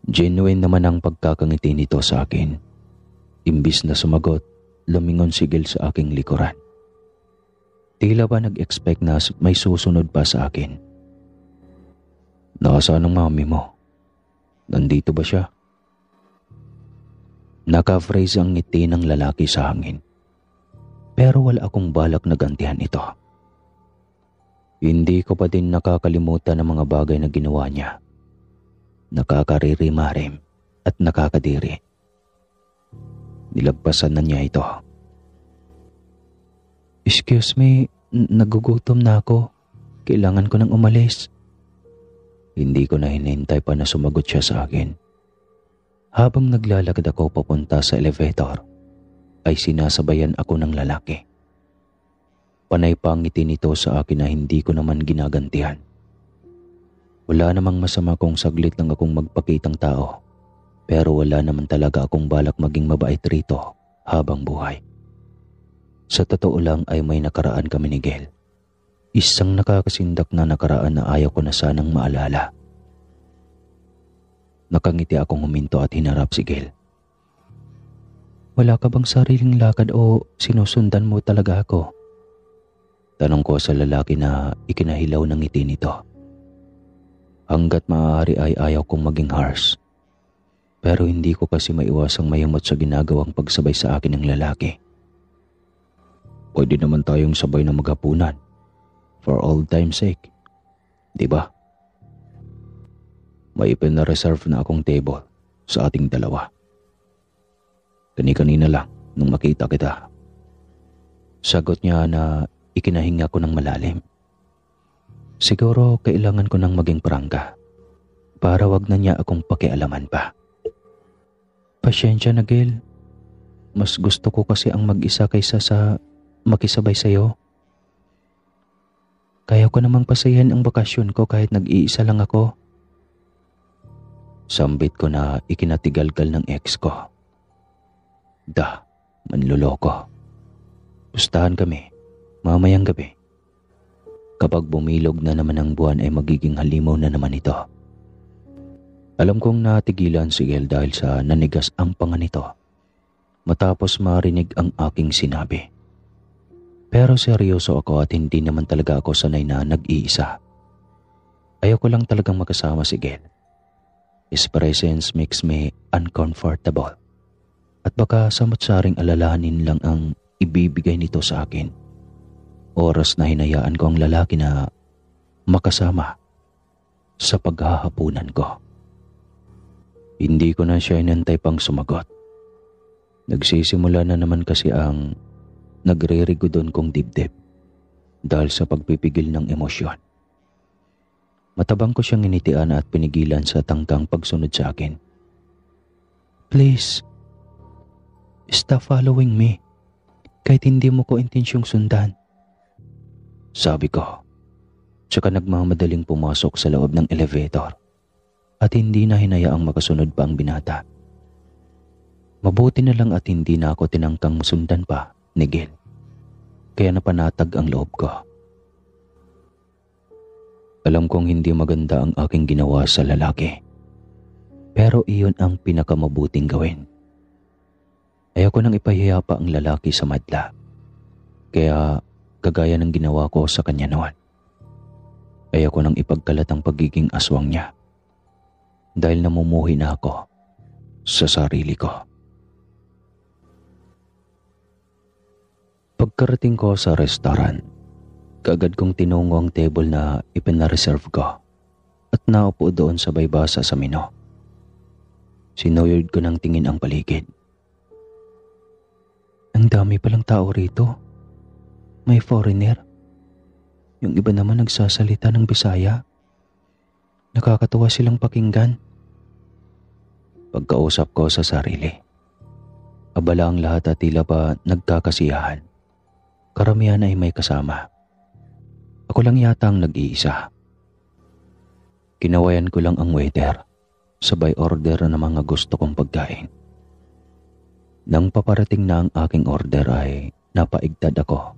Genuine naman ang pagkakangiti nito sa akin. Imbis na sumagot, lumingon si Gil sa aking likuran. Tila ba nag-expect na may susunod pa sa akin? Nasaan ang mami mo? Nandito ba siya? Naka-phrase ang ngiti ng lalaki sa hangin. Pero wala akong balak na gantihan ito. Hindi ko pa din nakakalimutan ang mga bagay na ginawa niya. Nakakaririmarim at nakakadiri. Nilagpasan na niya ito. Excuse me, nagugutom na ako. Kailangan ko nang umalis. Hindi ko na hinintay pa na sumagot siya sa akin. Habang naglalakad ako papunta sa elevator, ay sinasabayan ako ng lalaki. Panay pa ang ngiti nito sa akin na hindi ko naman ginagantihan. Wala namang masama kung saglit lang akong magpakitang tao, pero wala naman talaga akong balak maging mabait rito habang buhay. Sa totoo lang ay may nakaraan kami ni Gil. Isang nakakasindak na nakaraan na ayaw ko na sanang maalala. Nakangiti akong huminto at hinarap si Gil. Wala ka bang sariling lakad o sinusundan mo talaga ako? Tanong ko sa lalaki na ikinahilaw ng ngiti nito. Hanggat maaari ay ayaw kong maging harsh. Pero hindi ko kasi maiwasang mayamot sa ginagawang pagsabay sa akin ng lalaki. Pwede naman tayong sabay na maghapunan. For old time's sake. Diba? May ipinareserve na akong table sa ating dalawa. Kani-kanina lang nung makita kita. Sagot niya na ikinahinga ko ng malalim. Siguro kailangan ko nang maging prangka. para wag na niya akong pakialaman pa. Pasyensya na, Gil. Mas gusto ko kasi ang mag-isa kaysa sa makisabay sa'yo. Kaya ko namang pasayahin ang bakasyon ko kahit nag-iisa lang ako. Sambit ko na ikinatigalgal ng ex ko. Manluloko. Pustahan kami, mamayang gabi. Kapag bumilog na naman ang buwan ay magiging halimaw na naman ito. Alam kong natigilan si Gel dahil sa nanigas ang panga nito matapos marinig ang aking sinabi. Pero seryoso ako at hindi naman talaga ako sanay na nag-iisa. Ayoko lang talagang makasama si Gel. His presence makes me uncomfortable. At baka samot-saring alalahanin lang ang ibibigay nito sa akin. Oras na hinayaan ko ang lalaki na makasama sa paghahapunan ko. Hindi ko na siya inantay pang sumagot. Nagsisimula na naman kasi ang nagre-rigodon kong dibdib dahil sa pagpipigil ng emosyon. Matabang ko siyang initian at pinigilan sa tangkang pagsunod sa akin. Please, stop following me kahit hindi mo ko intensyong sundan. Sabi ko, tsaka nagmamadaling pumasok sa loob ng elevator at hindi na hinayaang makasunod pa ang binata. Mabuti na lang at hindi na ako tinangkang sundan pa ni Gil. Kaya napanatag ang loob ko. Alam kong hindi maganda ang aking ginawa sa lalaki. Pero iyon ang pinakamabuting gawin. Ayoko nang ipahiya pa ang lalaki sa madla. Kaya kagaya ng ginawa ko sa kanya noon. Ayoko nang ipagkalat ang pagiging aswang niya. Dahil namumuhi na ako sa sarili ko. Pagkarating ko sa restaurant, kaagad kong tinungo ang table na ipinareserve ko at naupo doon sabay basa sa menu. Sinuyod ko ng tingin ang paligid. Ang dami palang tao rito. May foreigner. Yung iba naman nagsasalita ng Bisaya. Nakakatuwa silang pakinggan. Pagkausap ko sa sarili, abala ang lahat at tila pa nagkakasiyahan. Karamihan ay may kasama. Ako lang yata ang nag-iisa. Kinawayan ko lang ang waiter, sabay order ng mga gusto kong pagkain. Nang paparating na ang aking order ay napaigtad ako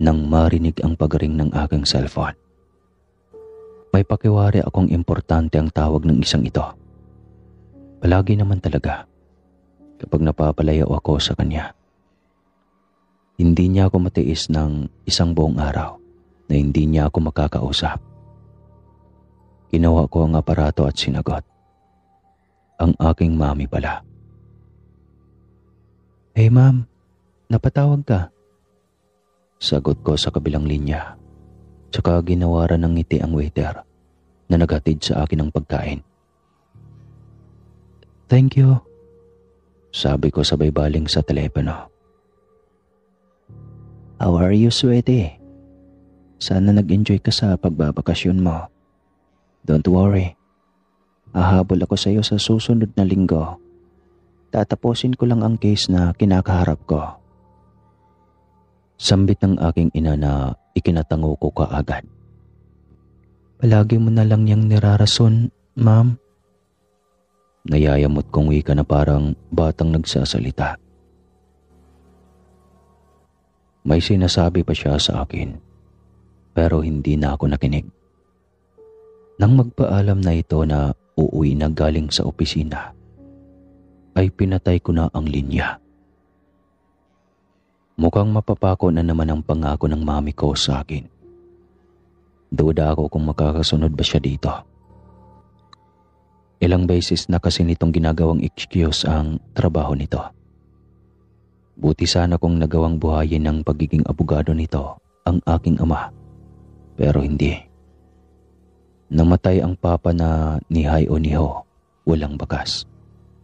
nang marinig ang pagring ng aking cellphone. May pakiwari akong importante ang tawag ng isang ito. Palagi naman talaga kapag napapalayo ako sa kanya. Hindi niya ako matiis ng isang buong araw na hindi niya ako makakausap. Ginawa ko ang aparato at sinagot. Ang aking mami pala. Hey ma'am, napatawag ka. Sagot ko sa kabilang linya. Tsaka ginawaran ng ngiti ang waiter na naghatid sa akin ng pagkain. Thank you. Sabi ko sabay baling sa telepono. How are you, sweetie? Sana nag-enjoy ka sa pagbabakasyon mo. Don't worry. Hahabol ako sa iyo sa susunod na linggo. Tatapusin ko lang ang case na kinakaharap ko. Sambit ng aking ina na ikinatango ko kaagad. Palagi mo na lang niyang nirarason, ma'am. Nayayamot kong wika na parang batang nagsasalita. May sinasabi pa siya sa akin, pero hindi na ako nakinig. Nang magpaalam na ito na uuwi na galing sa opisina, ay pinatay ko na ang linya. Mukhang mapapako na naman ang pangako ng mami ko sa akin. Duda ako kung makakasunod ba siya dito. Ilang beses na kasi nitong ginagawang excuse ang trabaho nito. Buti sana kung nagawang buhayin ng pagiging abogado nito ang aking ama. Pero hindi. Namatay ang papa na ni Hay o ni Ho, walang bakas.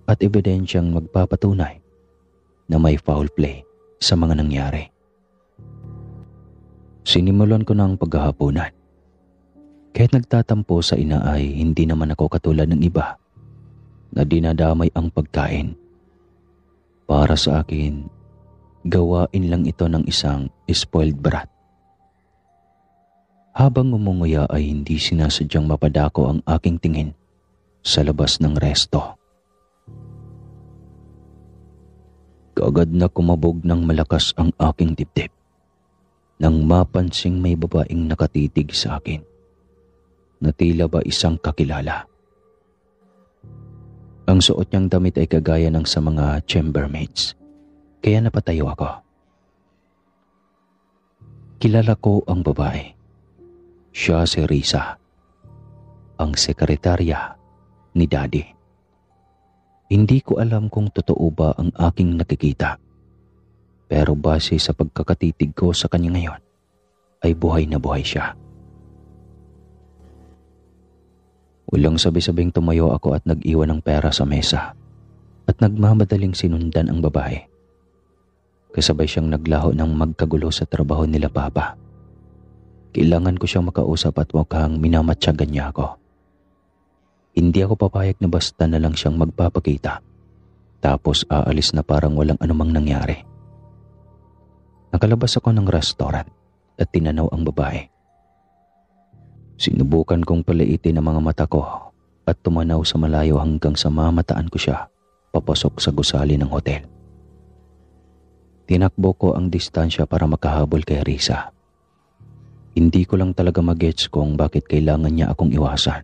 At ebidensyang magpapatunay na may foul play sa mga nangyari. Sinimulan ko ng paghahaponan. Kahit nagtatampo sa ina ay hindi naman ako katulad ng iba na dinadamay ang pagkain. Para sa akin, gawain lang ito ng isang spoiled brat. Habang umunguya ay hindi sinasadyang mapadako ang aking tingin sa labas ng resto. Kaagad na kumabog ng malakas ang aking dibdib nang mapansing may babaeng nakatitig sa akin na tila ba isang kakilala. Ang suot niyang damit ay kagaya ng sa mga chambermaids, kaya napatayo ako. Kilala ko ang babae. Siya si Risa, ang sekretarya ni Daddy. Hindi ko alam kung totoo ba ang aking nakikita, pero base sa pagkakatitig ko sa kanya ngayon, ay buhay na buhay siya. Walang sabi-sabing tumayo ako at nag-iwan ng pera sa mesa at nagmamadaling sinundan ang babae. Kasabay siyang naglaho ng magkagulo sa trabaho nila Papa. Kailangan ko siyang makausap at mukhang minamatyagan niya ako. Hindi ako papayag na basta na lang siyang magpapakita tapos aalis na parang walang anumang nangyari. Nakalabas ako ng restaurant at tinanaw ang babae. Sinubukan kong palaitin ang mga mata ko at tumanaw sa malayo hanggang sa mamataan ko siya papasok sa gusali ng hotel. Tinakbo ko ang distansya para makahabol kay Risa. Hindi ko lang talaga magets kung bakit kailangan niya akong iwasan.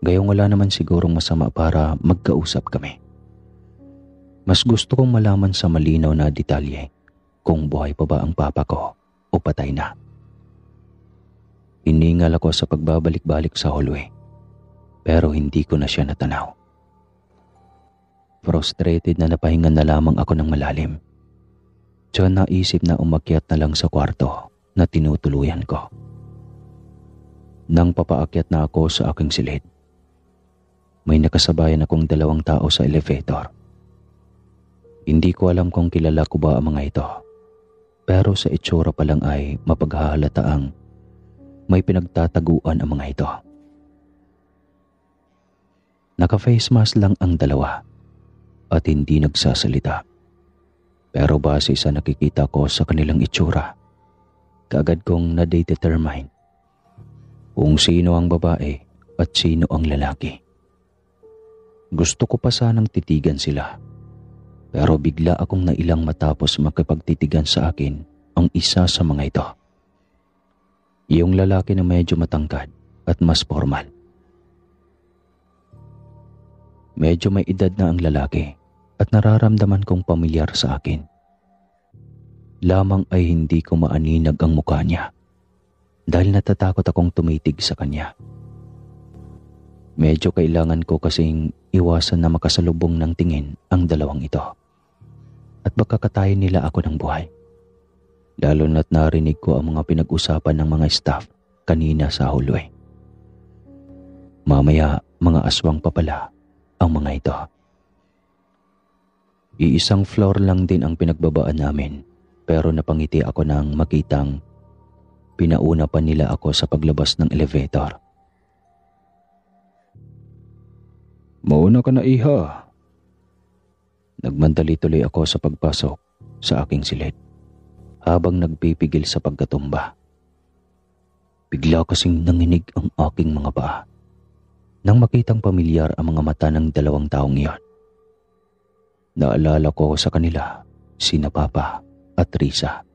Gayong wala naman sigurong masama para magkausap kami. Mas gusto kong malaman sa malinaw na detalye kung buhay pa ba ang papa ko o patay na. Hiningal ako sa pagbabalik-balik sa hallway, pero hindi ko na siya natanaw. Frustrated na napahinga na lamang ako ng malalim. Diyan naisip na umakyat na lang sa kwarto na tinutuluyan ko. Nang papaakyat na ako sa aking silid, may nakasabayan akong 2 tao sa elevator. Hindi ko alam kung kilala ko ba ang mga ito, pero sa itsura pa lang ay mapaghahalataang may pinagtataguan ang mga ito. Naka-face mask lang ang 2 at hindi nagsasalita. Pero base sa nakikita ko sa kanilang itsura, kaagad kong na-determine kung sino ang babae at sino ang lalaki. Gusto ko pa sanang titigan sila, pero bigla akong nailang matapos makipagtitigan sa akin ang isa sa mga ito. Yung lalaki na medyo matangkad at mas formal. Medyo may edad na ang lalaki at nararamdaman kong pamilyar sa akin. Lamang ay hindi ko maaninag ang mukha niya dahil natatakot akong tumitig sa kanya. Medyo kailangan ko kasing iwasan na makasalubong ng tingin ang 2 ito at baka katayin nila ako ng buhay. Lalo na't narinig ko ang mga pinag-usapan ng mga staff kanina sa hallway. Mamaya mga aswang pa pala ang mga ito. Iisang floor lang din ang pinagbabaan namin, pero napangiti ako nang makitang pinauna pa nila ako sa paglabas ng elevator. "Mauna ka na, iha." Nagmandali tuloy ako sa pagpasok sa aking silid habang nagpipigil sa pagkatumba. Bigla kasing nanginig ang aking mga paa nang makitang pamilyar ang mga mata ng 2 taong iyon. Naalala ko sa kanila sina Papa at Risa.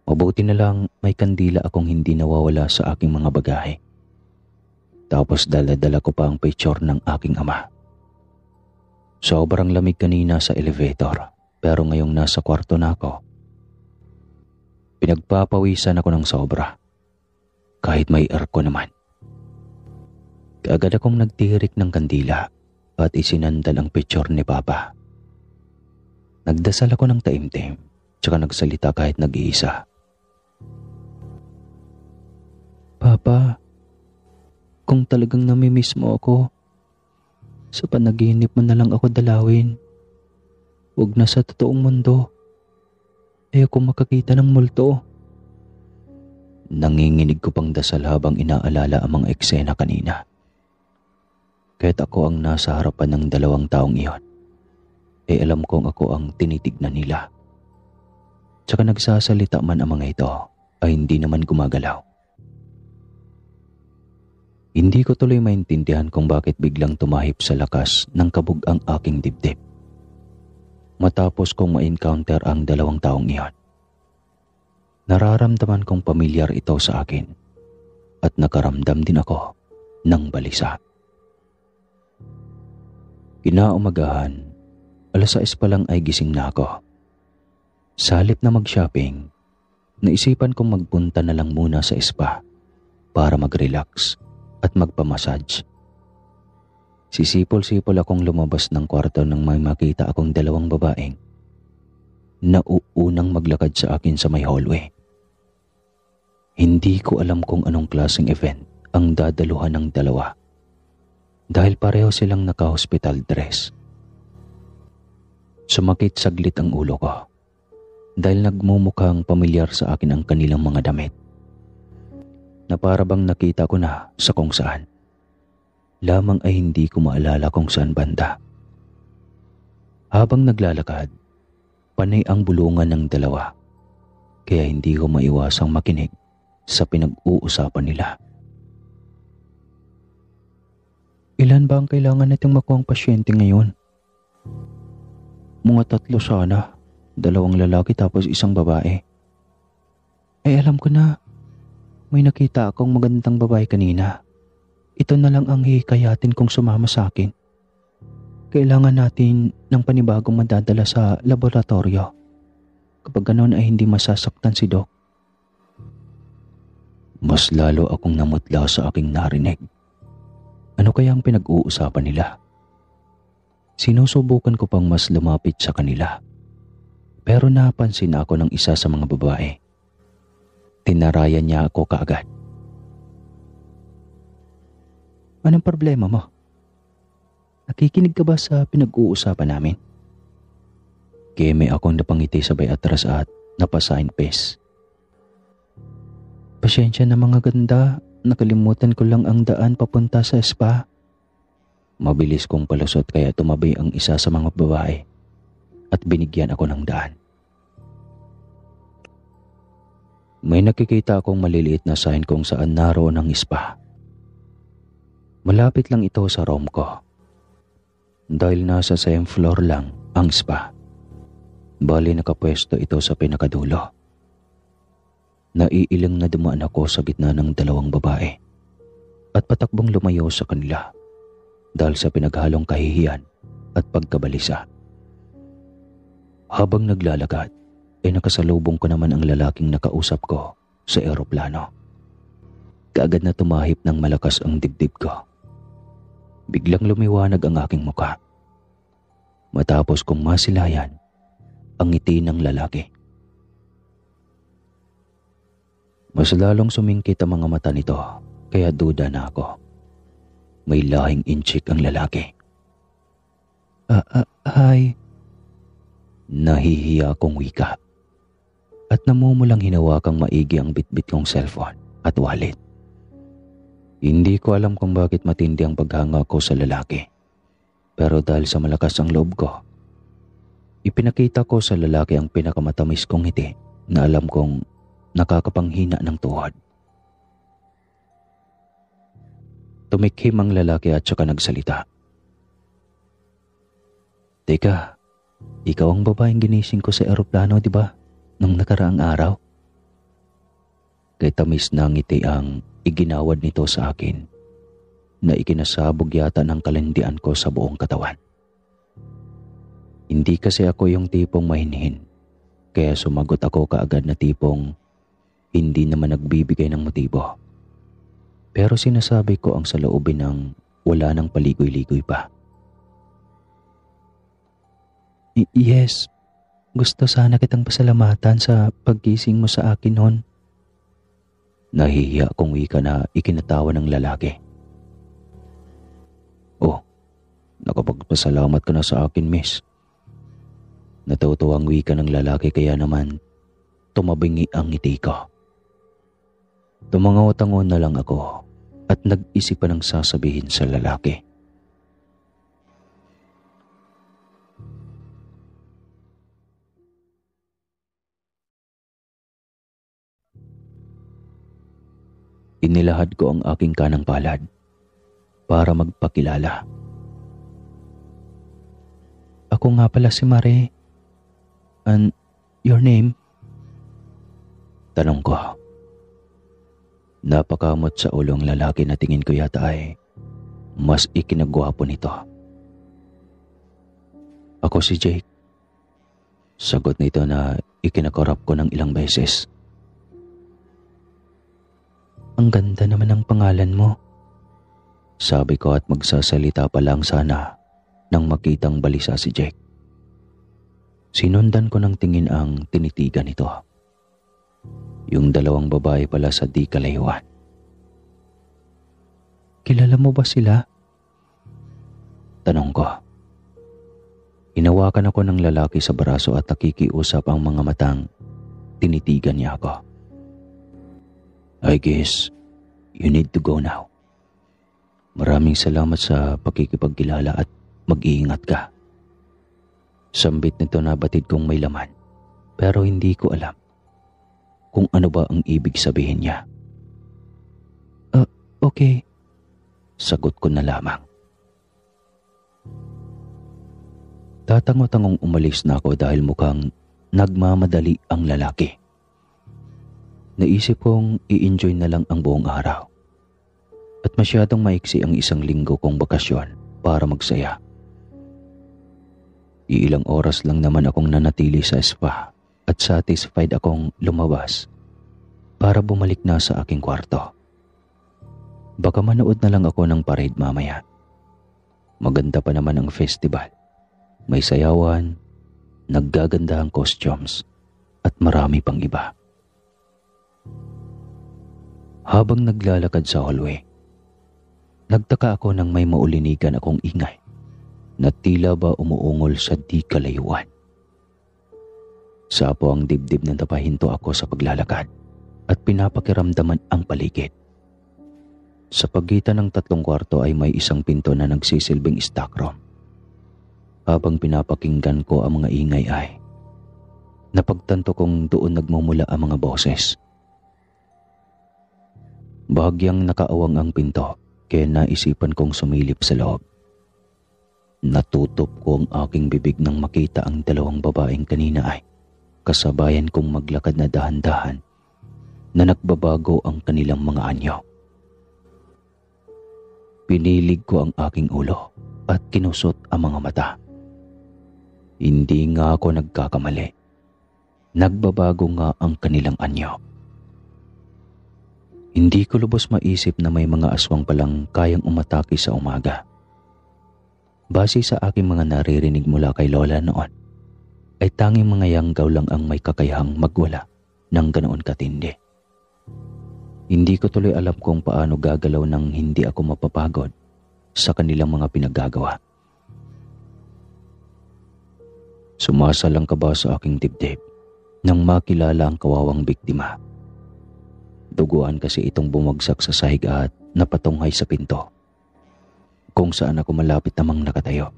Mabuti na lang may kandila akong hindi nawawala sa aking mga bagahe. Tapos dala-dala ko pa ang picture ng aking ama. Sobrang lamig kanina sa elevator, pero ngayong nasa kwarto na ako, pinagpapawisan ako ng sobra, kahit may aircon naman. Kaagad akong nagtirik ng kandila at isinandal ang picture ni Papa. Nagdasal ako ng taimtim, tsaka nagsalita kahit nag-iisa. "Papa, kung talagang namimiss mo ako, sa panaginip mo na lang ako dalawin. Huwag na sa totoong mundo. Ayoko makakita ng multo." Nanginginig ko pang dasal habang inaalala ang mga eksena kanina. Kahit ako ang nasa harapan ng dalawang taong iyon, alam kong ako ang tinitignan nila. Tsaka nagsasalita man ang mga ito ay hindi naman gumagalaw. Hindi ko tuloy maintindihan kung bakit biglang tumahip sa lakas ng kabog ang aking dibdib. Matapos kong ma-encounter ang dalawang taong iyon, nararamdaman kong pamilyar ito sa akin at nakaramdam din ako ng balisa. Kinaumagahan, 6:00 pa lang ay gising na ako. Sa halip na mag-shopping, naisipan kong magpunta na lang muna sa spa para mag-relax at magpamassage. Sisipol-sipol akong lumabas ng kwarto nang may makita akong dalawang babaeng nauunang maglakad sa akin sa may hallway. Hindi ko alam kung anong klaseng event ang dadaluhan ng dalawa dahil pareho silang naka-hospital dress. Sumakit saglit ang ulo ko dahil nagmumukhang pamilyar sa akin ang kanilang mga damit na para bang nakita ko na sa kung saan. Lamang ay hindi ko maalala kung saan banda. Habang naglalakad, panay ang bulungan ng dalawa kaya hindi ko maiwasang makinig sa pinag-uusapan nila. Ilan ba ang kailangan nating makuhang pasyente ngayon? Mga 3 sana. 2 lalaki tapos 1 babae. Ay alam ko na. May nakita akong magandang babae kanina. Ito na lang ang hihikayatin kong sumama sa akin. Kailangan natin ng panibagong madadala sa laboratorio. Kapag ganoon ay hindi masasaktan si Doc. Mas lalo akong namutla sa aking narinig. Ano kaya ang pinag-uusapan nila? Sinusubukan ko pang mas lumapit sa kanila. Pero napansin ako ng isa sa mga babae. Tinarayan niya ako kaagad. Anong problema mo? Nakikinig ka ba sa pinag-uusapan namin? Keme akong napangiti sabay atras at napasign face. Pasensya na mga ganda, nakalimutan ko lang ang daan papunta sa spa. Mabilis kong palusot kaya tumabi ang isa sa mga babae at binigyan ako ng daan. May nakikita akong maliliit na sign kung saan naroon ang spa. Malapit lang ito sa room ko. Dahil nasa same floor lang ang spa. Bali nakapwesto ito sa pinakadulo. Naiilang na dumaan ako sa gitna ng dalawang babae at patakbong lumayo sa kanila dahil sa pinaghalong kahihiyan at pagkabalisa. Habang naglalakad, ay nakasalubong ko naman ang lalaking nakausap ko sa eroplano. Kaagad na tumahip ng malakas ang dibdib ko. Biglang lumiwanag ang aking muka. Matapos kong masilayan ang ngiti ng lalaki. Mas lalong sumingkit ang mga mata nito kaya duda na ako. May lahing inchik ang lalaki. Hi. Nahihiya akong wika at namumulang hinawakang maigi ang bitbit kong cellphone at wallet. Hindi ko alam kung bakit matindi ang paghanga ko sa lalaki. Pero dahil sa malakas ang loob ko, ipinakita ko sa lalaki ang pinakamatamis kong ngiti na alam kong nakakapanghina ng tuhod. Tumikhim ang lalaki at saka nagsalita. Teka, ikaw ang babaeng ginising ko sa eroplano, di ba? Nung nakaraang araw. Kay tamis na ngiti ang iginawad nito sa akin na ikinasabog yata ng kalandian ko sa buong katawan. Hindi kasi ako yung tipong mahinhin, kaya sumagot ako kaagad na tipong hindi naman nagbibigay ng motibo. Pero sinasabi ko ang saloobin ng wala nang paligoy-ligoy pa. Yes, gusto sana kitang pasalamatan sa paggising mo sa akin noon. Nahihiya kong wika na ikinatawa ng lalaki. Oh, nakapagpasalamat ka na sa akin, miss. Natutuwang wika ng lalaki kaya naman tumabingi ang ngiti ko. Tumangaw-tango na lang ako at nag-isip pa ng sasabihin sa lalaki. Inilahad ko ang aking kanang palad para magpakilala. Ako nga pala si Mare. And your name? Tanong ko. Napakamot sa ulong lalaki na tingin ko yata ay mas ikinagwapo nito. Ako si Jake. Sagot nito na ikinakorap ko ng ilang beses. Ang ganda naman ng pangalan mo. Sabi ko at magsasalita pa lang sana nang makitang balisa si Jake. Sinundan ko ng tingin ang tinitigan nito. Yung dalawang babae pala sa di kalayuan. Kilala mo ba sila? Tanong ko. Hinawakan ako ng lalaki sa braso at nakikiusap ang mga matang tinitigan niya ako. I guess you need to go now. Maraming salamat sa pakikipagkilala at mag-iingat ka. Sambit nito na batid kong may laman, pero hindi ko alam kung ano ba ang ibig sabihin niya. Okay. Sagot ko na lamang. Tatango-tangong umalis na ako dahil mukhang nagmamadali ang lalaki. Naisip kong i-enjoy na lang ang buong araw. At masyadong maiksi ang isang linggo kong bakasyon para magsaya. Iilang oras lang naman akong nanatili sa spa at satisfied akong lumabas para bumalik na sa aking kwarto. Baka manood na lang ako ng parade mamaya. Maganda pa naman ang festival. May sayawan, naggagandahang costumes at marami pang iba. Habang naglalakad sa hallway, nagtaka ako nang may maulinigan akong ingay na tila ba umuungol sa di kalayuan. Sapo ang dibdib ng tapahinto ako sa paglalakad at pinapakiramdaman ang paligid. Sa pagitan ng 3 kwarto ay may isang pinto na nagsisilbing stock room. Habang pinapakinggan ko ang mga ingay ay napagtanto kong doon nagmumula ang mga boses. Bahagyang nakaawang ang pinto kaya naisipan kong sumilip sa loob. Natutup ko ang aking bibig nang makita ang dalawang babaeng kanina ay kasabayan kong maglakad na dahan-dahan na nagbabago ang kanilang mga anyo. Pinilig ko ang aking ulo at kinusot ang mga mata. Hindi nga ako nagkakamali. Nagbabago nga ang kanilang anyo. Hindi ko lubos maisip na may mga aswang palang kayang umatake sa umaga. Base sa aking mga naririnig mula kay Lola noon, ay tanging mga yanggaw lang ang may kakayahang magwala ng ganoon katindi. Hindi ko tuloy alam kung paano gagalaw nang hindi ako mapapagod sa kanilang mga pinagagawa. Sumasalang kaba sa aking dibdib nang makilala ang kawawang biktima. Duguan kasi itong bumagsak sa sahig at napatunghay sa pinto, kung saan ako malapit namang nakatayo.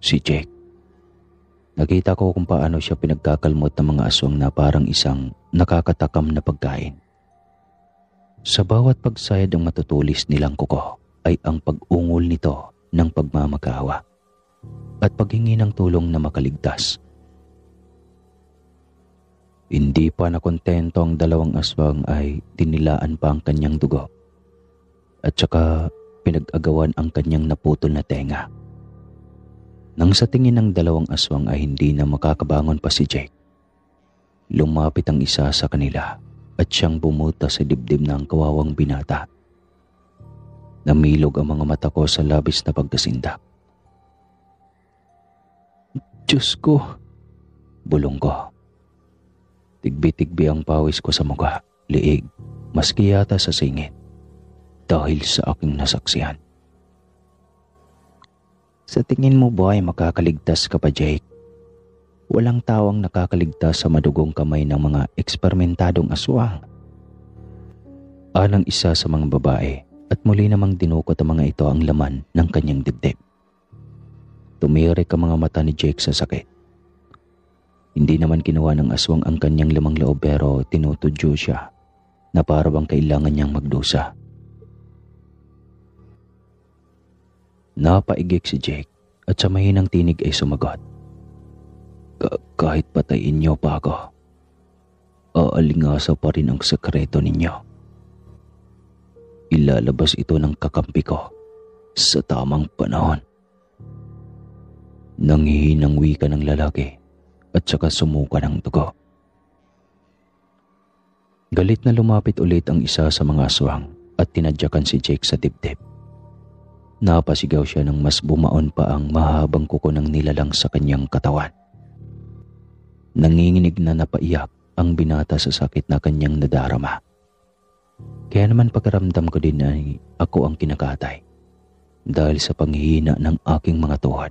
Si Jake. Nakita ko kung paano siya pinagkakalmot ng mga aswang na parang isang nakakatakam na pagkain. Sa bawat pagsayad ng matutulis nilang kuko ay ang pag-ungol nito ng pagmamakaawa at paghingi ng tulong na makaligtas. Hindi pa nakontento ang dalawang aswang ay dinilaan pa ang kanyang dugo at saka pinag-agawan ang kanyang naputol na tenga. Nang sa tingin ng dalawang aswang ay hindi na makakabangon pa si Jake, lumapit ang isa sa kanila at siyang bumuta sa dibdib ng kawawang binata. Namilog ang mga mata ko sa labis na pagkasindak. Diyos ko! Bulong ko. Tigbi-tigbi ang pawis ko sa mukha, liig, maski yata sa singit, dahil sa aking nasaksihan. Sa tingin mo ba ay makakaligtas ka pa, Jake? Walang tawang nakakaligtas sa madugong kamay ng mga eksperimentadong aswang. Alang isa sa mga babae at muli namang dinukot ang mga ito ang laman ng kanyang dibdib. Tumirik ang mga mata ni Jake sa sakit. Hindi naman kinuha ng aswang ang kanyang lamang loob pero tinutudyo siya na para bang kailangan niyang magdusa. Napaigik si Jake at sa mahinang tinig ay sumagot. Kahit patayin niyo pa ako, aalingasa pa rin ang sekreto ninyo. Ilalabas ito ng kakampi ko sa tamang panahon. Nanghihinang wika ng lalaki at saka sumuka ng dugo. Galit na lumapit ulit ang isa sa mga aswang at tinadyakan si Jake sa dibdib. Napasigaw siya nang mas bumaon pa ang mahabang kuko ng nilalang sa kanyang katawan. Nanginginig na napaiyak ang binata sa sakit na kanyang nadarama. Kaya naman pagkaramdam ko din ay ako ang kinakatay dahil sa panghihina ng aking mga tuhod.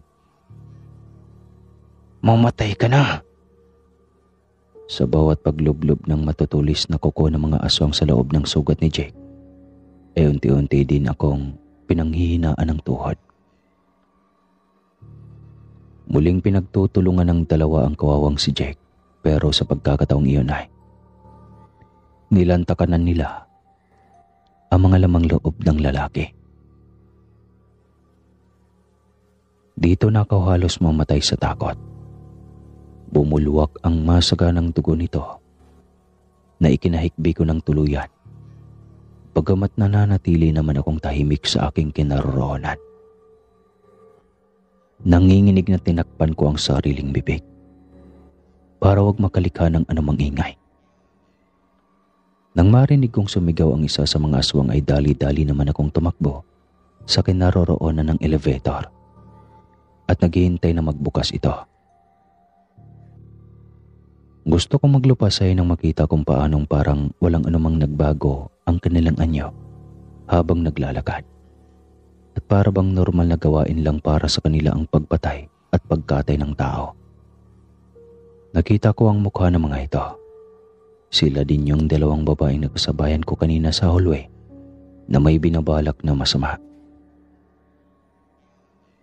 Mamatay ka na! Sa bawat paglublob ng matutulis na kuko ng mga aswang sa loob ng sugat ni Jake, ay unti-unti din akong pinanghihinaan ng tuhod. Muling pinagtutulungan ng dalawa ang kawawang si Jake, pero sa pagkakataong iyon ay nilantakanan nila ang mga lamang loob ng lalaki. Dito na ako halos mamatay sa takot. Bumulwak ang masaganang dugo nito na ikinahikbi ko ng tuluyan. Bagamat nananatili naman akong tahimik sa aking kinaroroonan. Nanginginig na tinakpan ko ang sariling bibig para wag makalikha ng anumang ingay. Nang marinig kong sumigaw ang isa sa mga aswang ay dali-dali naman akong tumakbo sa kinaroroonan ng elevator at naghihintay na magbukas ito. Gusto kong maglupasay nang makita kung paanong parang walang anumang nagbago ang kanilang anyo habang naglalakad. At para bang normal na gawain lang para sa kanila ang pagpatay at pagkatay ng tao. Nakita ko ang mukha ng mga ito. Sila din yung dalawang babaeng nagkasabayan ko kanina sa hallway na may binabalak na masama.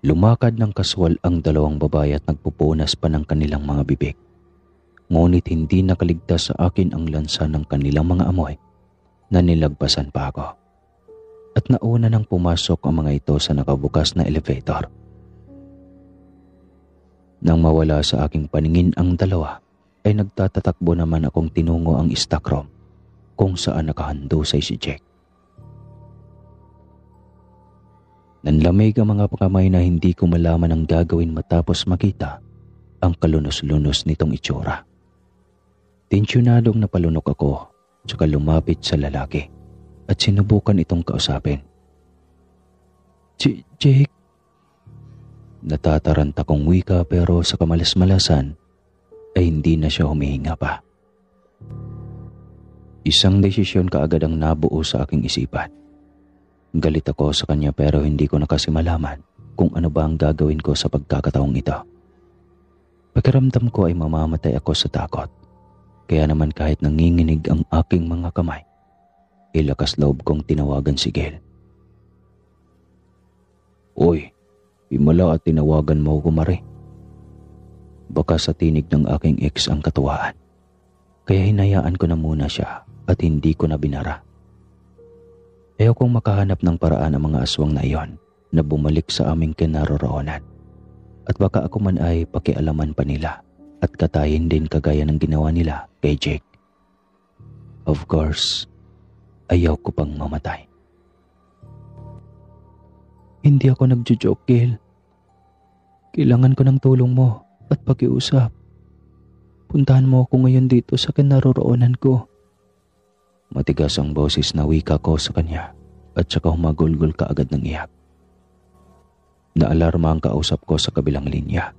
Lumakad ng kaswal ang dalawang babae at nagpupunas pa ng kanilang mga bibig. Ngunit hindi nakaligtas sa akin ang lansa ng kanilang mga amoy na nilagpasan pa ako. At nauna nang pumasok ang mga ito sa nakabukas na elevator. Nang mawala sa aking paningin ang dalawa, ay nagtatatakbo naman akong tinungo ang stock room kung saan nakahandusay si Jake. Nanlamig ang mga kamay na hindi ko malaman ang gagawin matapos makita ang kalunos-lunos nitong itsura. Tensyonadong napalunok ako tsaka lumapit sa lalaki at sinubukan itong kausapin. Jake? Natataranta kong wika pero sa kamalas-malasan ay hindi na siya humihinga pa. Isang desisyon kaagad ang nabuo sa aking isipan. Galit ako sa kanya pero hindi ko na kasi malaman kung ano ba ang gagawin ko sa pagkakataong ito. Pakiramdam ko ay mamamatay ako sa takot. Kaya naman kahit nanginginig ang aking mga kamay, ilakas loob kong tinawagan si Gail. Uy, himala at tinawagan mo ko mare. Baka sa tinig ng aking ex ang katuwaan. Kaya hinayaan ko na muna siya at hindi ko na binara. Ayaw kong makahanap ng paraan ang mga aswang na iyon na bumalik sa aming kinaroroonan. At baka ako man ay pakialaman pa nila at katayin din kagaya ng ginawa nila kay Jake. Of course, ayaw ko pang mamatay. Hindi ako nagjo-joke, Gail. Kailangan ko ng tulong mo at pakiusap. Puntahan mo ako ngayon dito sa kinaroroonan ko. Matigas ang boses na wika ko sa kanya at saka humagulgol kaagad ng iyak. Naalarma ang kausap ko sa kabilang linya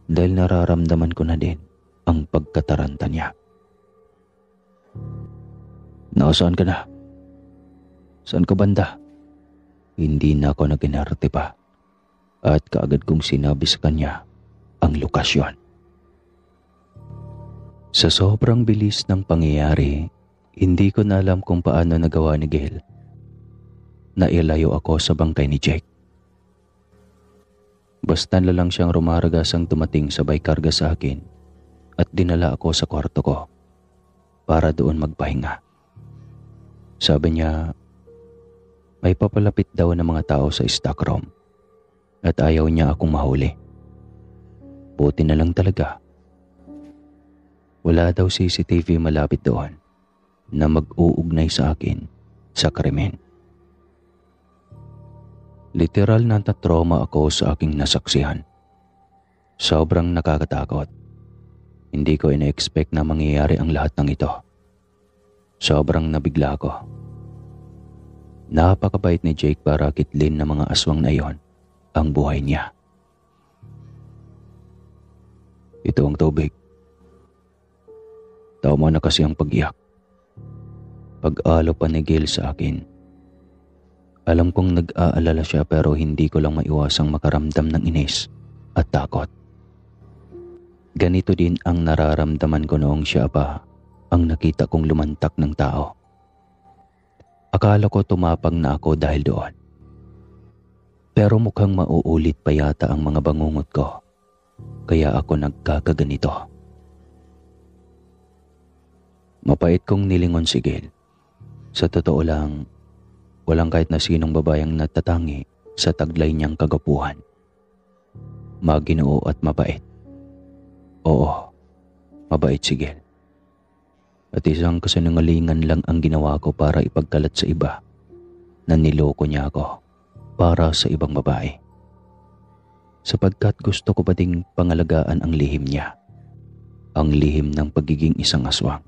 dahil nararamdaman ko na din ang pagkataranta niya. Nasaan ka na? Saan ka banda? Hindi na ako naginarte pa at kaagad kong sinabi sa kanya ang lokasyon. Sa sobrang bilis ng pangyayari, Hindi ko na alam kung paano nagawa ni Gail. Nailayo ako sa bangkay ni Jake. Basta na lang siyang rumaragas ang dumating sabay karga sa akin at dinala ako sa kwarto ko para doon magpahinga. Sabi niya, may papalapit daw ng mga tao sa stock room at ayaw niya akong mahuli. Buti na lang talaga. Wala daw CCTV malapit doon na mag-uugnay sa akin sa krimen. Literal na trauma ako sa aking nasaksihan. Sobrang nakakatakot. Hindi ko ina-expect na mangyayari ang lahat ng ito. Sobrang nabigla ako. Napakabait ni Jake para kitlin ng mga aswang na iyon ang buhay niya. Ito ang tubig. Tama na kasi ang pag-iyak. Pag-alo pa ni Gail sa akin. Alam kong nag-aalala siya pero hindi ko lang maiwasang makaramdam ng inis at takot. Ganito din ang nararamdaman ko noong siya pa ang nakita kong lumantak ng tao. Akala ko tumapang na ako dahil doon. Pero mukhang mauulit pa yata ang mga bangungot ko. Kaya ako nagkakaganito. Mapait kong nilingon si Gail. Sa totoo lang, walang kahit na sinong babayang natatangi sa taglay niyang kagapuhan. Maginoo at mabait. Oo, mabait si Gail. At isang kasinungalingan lang ang ginawa ko para ipagkalat sa iba na niloko niya ako para sa ibang babae. Sapagkat gusto ko pa ding pangalagaan ang lihim niya. Ang lihim ng pagiging isang aswang.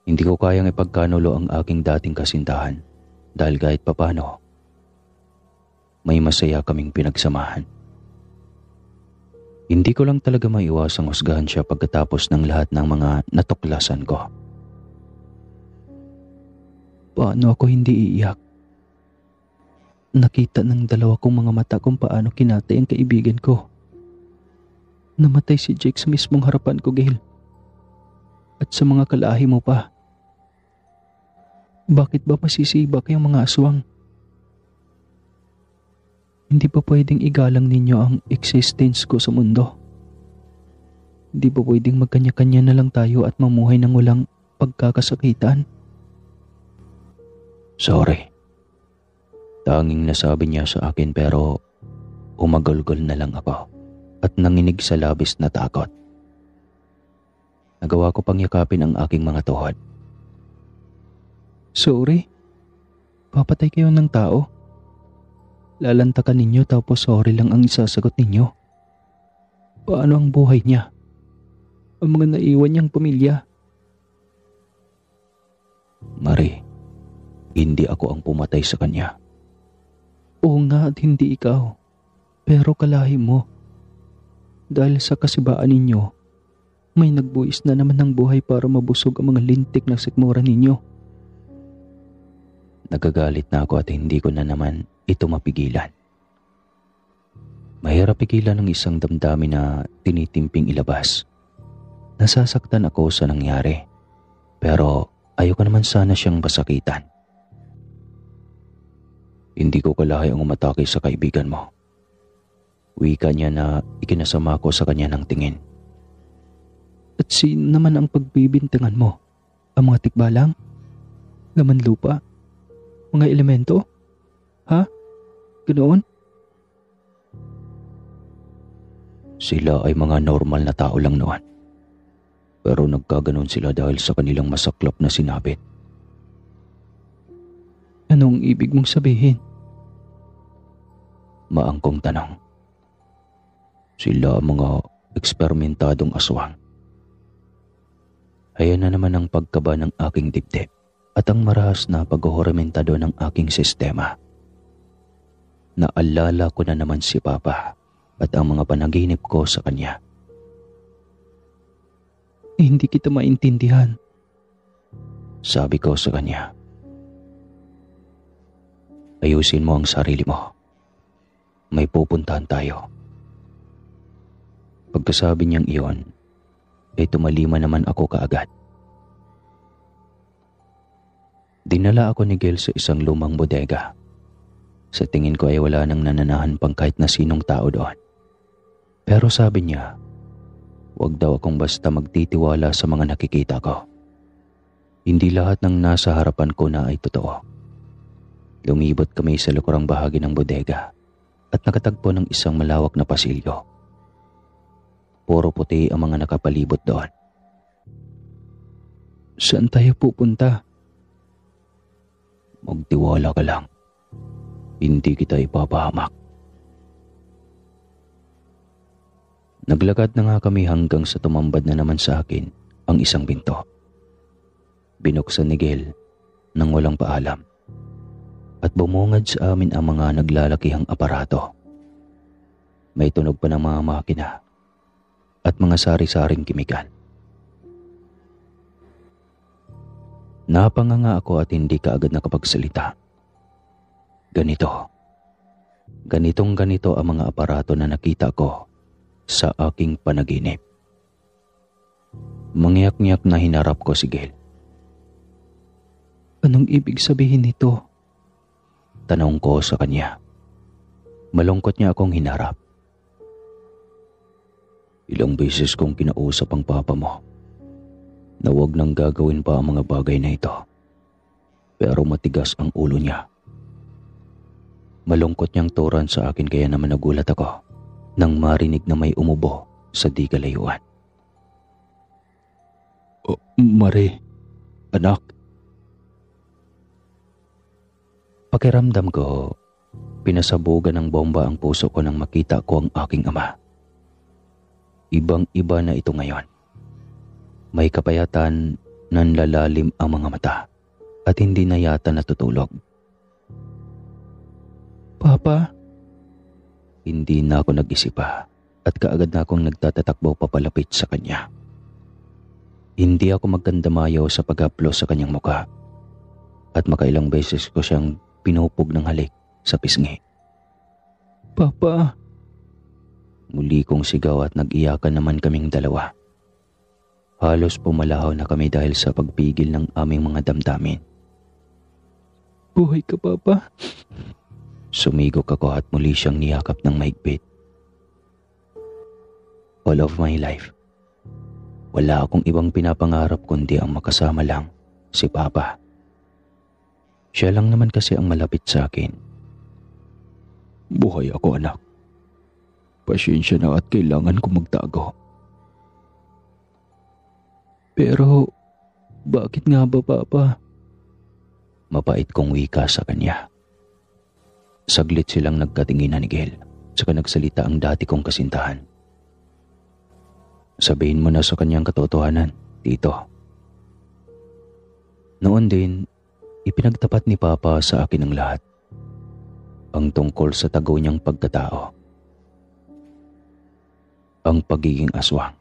Hindi ko kayang ipagkanulo ang aking dating kasintahan dahil kahit papano, may masaya kaming pinagsamahan. Hindi ko lang talaga maiwasang husgahan siya pagkatapos ng lahat ng mga natuklasan ko. Paano ako hindi iiyak? Nakita ng dalawa kong mga mata kung paano kinatay ang kaibigan ko. Namatay si Jake sa mismong harapan ko, Gail. At sa mga kalahi mo pa. Bakit ba masisiba kayong mga aswang? Hindi ba pwedeng igalang ninyo ang existence ko sa mundo? Hindi ba pwedeng magkanya-kanya na lang tayo at mamuhay ng walang pagkakasakitan? Sorry. Tanging nasabi niya sa akin pero umagulgol na lang ako at nanginig sa labis na takot. Nagawa ko pang yakapin ang aking mga tuhod. Sorry? Papatay kayo ng tao? Lalantakan ninyo tapos sorry lang ang isasagot ninyo? Paano ang buhay niya? Ang mga naiwan niyang pamilya? Marie, hindi ako ang pumatay sa kanya. Oo nga at hindi ikaw. Pero kalahi mo. Dahil sa kasibaan ninyo, may nagbuwis na naman ng buhay para mabusog ang mga lintik na sikmura ninyo. Nagagalit na ako at hindi ko na naman ito mapigilan. Mahirap pigilan ng isang damdamin na tinitimping ilabas. Nasasaktan ako sa nangyari, pero ayoko naman sana siyang masakitan. Hindi ko kalahi ang umatake sa kaibigan mo. Wika niya na ikinasama ko sa kanya ng tingin. At sino naman ang pagbibintangan mo? Ang mga tikbalang? Laman lupa? Mga elemento? Ha? Ganoon? Sila ay mga normal na tao lang noon. Pero nagkaganon sila dahil sa kanilang masaklap na sinabit. Anong ibig mong sabihin? Maangkong tanong. Sila ang mga eksperimentadong aswang. Ayan na naman ang pagkaba ng aking dibdib at ang marahas na paghuhuramentado ng aking sistema. Naalala ko na naman si Papa at ang mga panaginip ko sa kanya. Hindi kita maintindihan. Sabi ko sa kanya. Ayusin mo ang sarili mo. May pupuntahan tayo. Pagkasabi niyang iyon, ay tumalima naman ako kaagad. Dinala ako ni Gil sa isang lumang bodega. Sa tingin ko ay wala nang nananahan pang kahit na sinong tao doon. Pero sabi niya, huwag daw akong basta magtitiwala sa mga nakikita ko. Hindi lahat ng nasa harapan ko na ay totoo. Lumibot kami sa lukurang bahagi ng bodega at nakatagpo ng isang malawak na pasilyo. Puro puti ang mga nakapalibot doon. Saan tayo pupunta? Magtiwala ka lang. Hindi kita ipapahamak. Naglakad na nga kami hanggang sa tumambad na naman sa akin ang isang pinto. Binuksan ni Gil nang walang paalam at bumungad sa amin ang mga naglalakihang aparato. May tunog pa ng mga makina at mga sari-saring kimikal. Napanganga ako at hindi kaagad nakapagsalita. Ganitong-ganito ang mga aparato na nakita ko sa aking panaginip. Mangyak-ngyak na hinarap ko si Gil. Anong ibig sabihin nito? Tanong ko sa kanya. Malungkot niya akong hinarap. Ilang beses kong kinausap ang papa mo na huwag nang gagawin pa ang mga bagay na ito. Pero matigas ang ulo niya. Malungkot niyang turan sa akin kaya naman nagulat ako nang marinig na may umubo sa di kalayuan. Oh, Mare, anak. Pakiramdam ko, pinasabugan ng bomba ang puso ko nang makita ko ang aking ama. Ibang-iba na ito ngayon. May kapayatan, nanlalalim ang mga mata at hindi na yata natutulog. Papa? Hindi na ako nag-isip pa at kaagad na akong nagtatatakbo papalapit sa kanya. Hindi ako magkandamayo sa pag-haplos sa kanyang muka at makailang beses ko siyang pinupog ng halik sa pisngi. Papa? Muli kong sigaw at nag-iyakan naman kaming dalawa. Halos pumalahaw na kami dahil sa pagpigil ng aming mga damdamin. Buhay ka, Papa? Sumigok ako at muli siyang niyakap ng mahigpit. All of my life, wala akong ibang pinapangarap kundi ang makasama lang si Papa. Siya lang naman kasi ang malapit sa akin. Buhay ako, anak. Pasensya na at kailangan ko magtago. Pero, bakit nga ba, Papa? Mapait kong wika sa kanya. Saglit silang nagkatinginan ni Gil, saka nagsalita ang dati kong kasintahan. Sabihin mo na sa kanyang katotohanan, tito. Noon din, ipinagtapat ni Papa sa akin ang lahat. Ang tungkol sa tago niyang pagkatao. Ang pagiging aswang.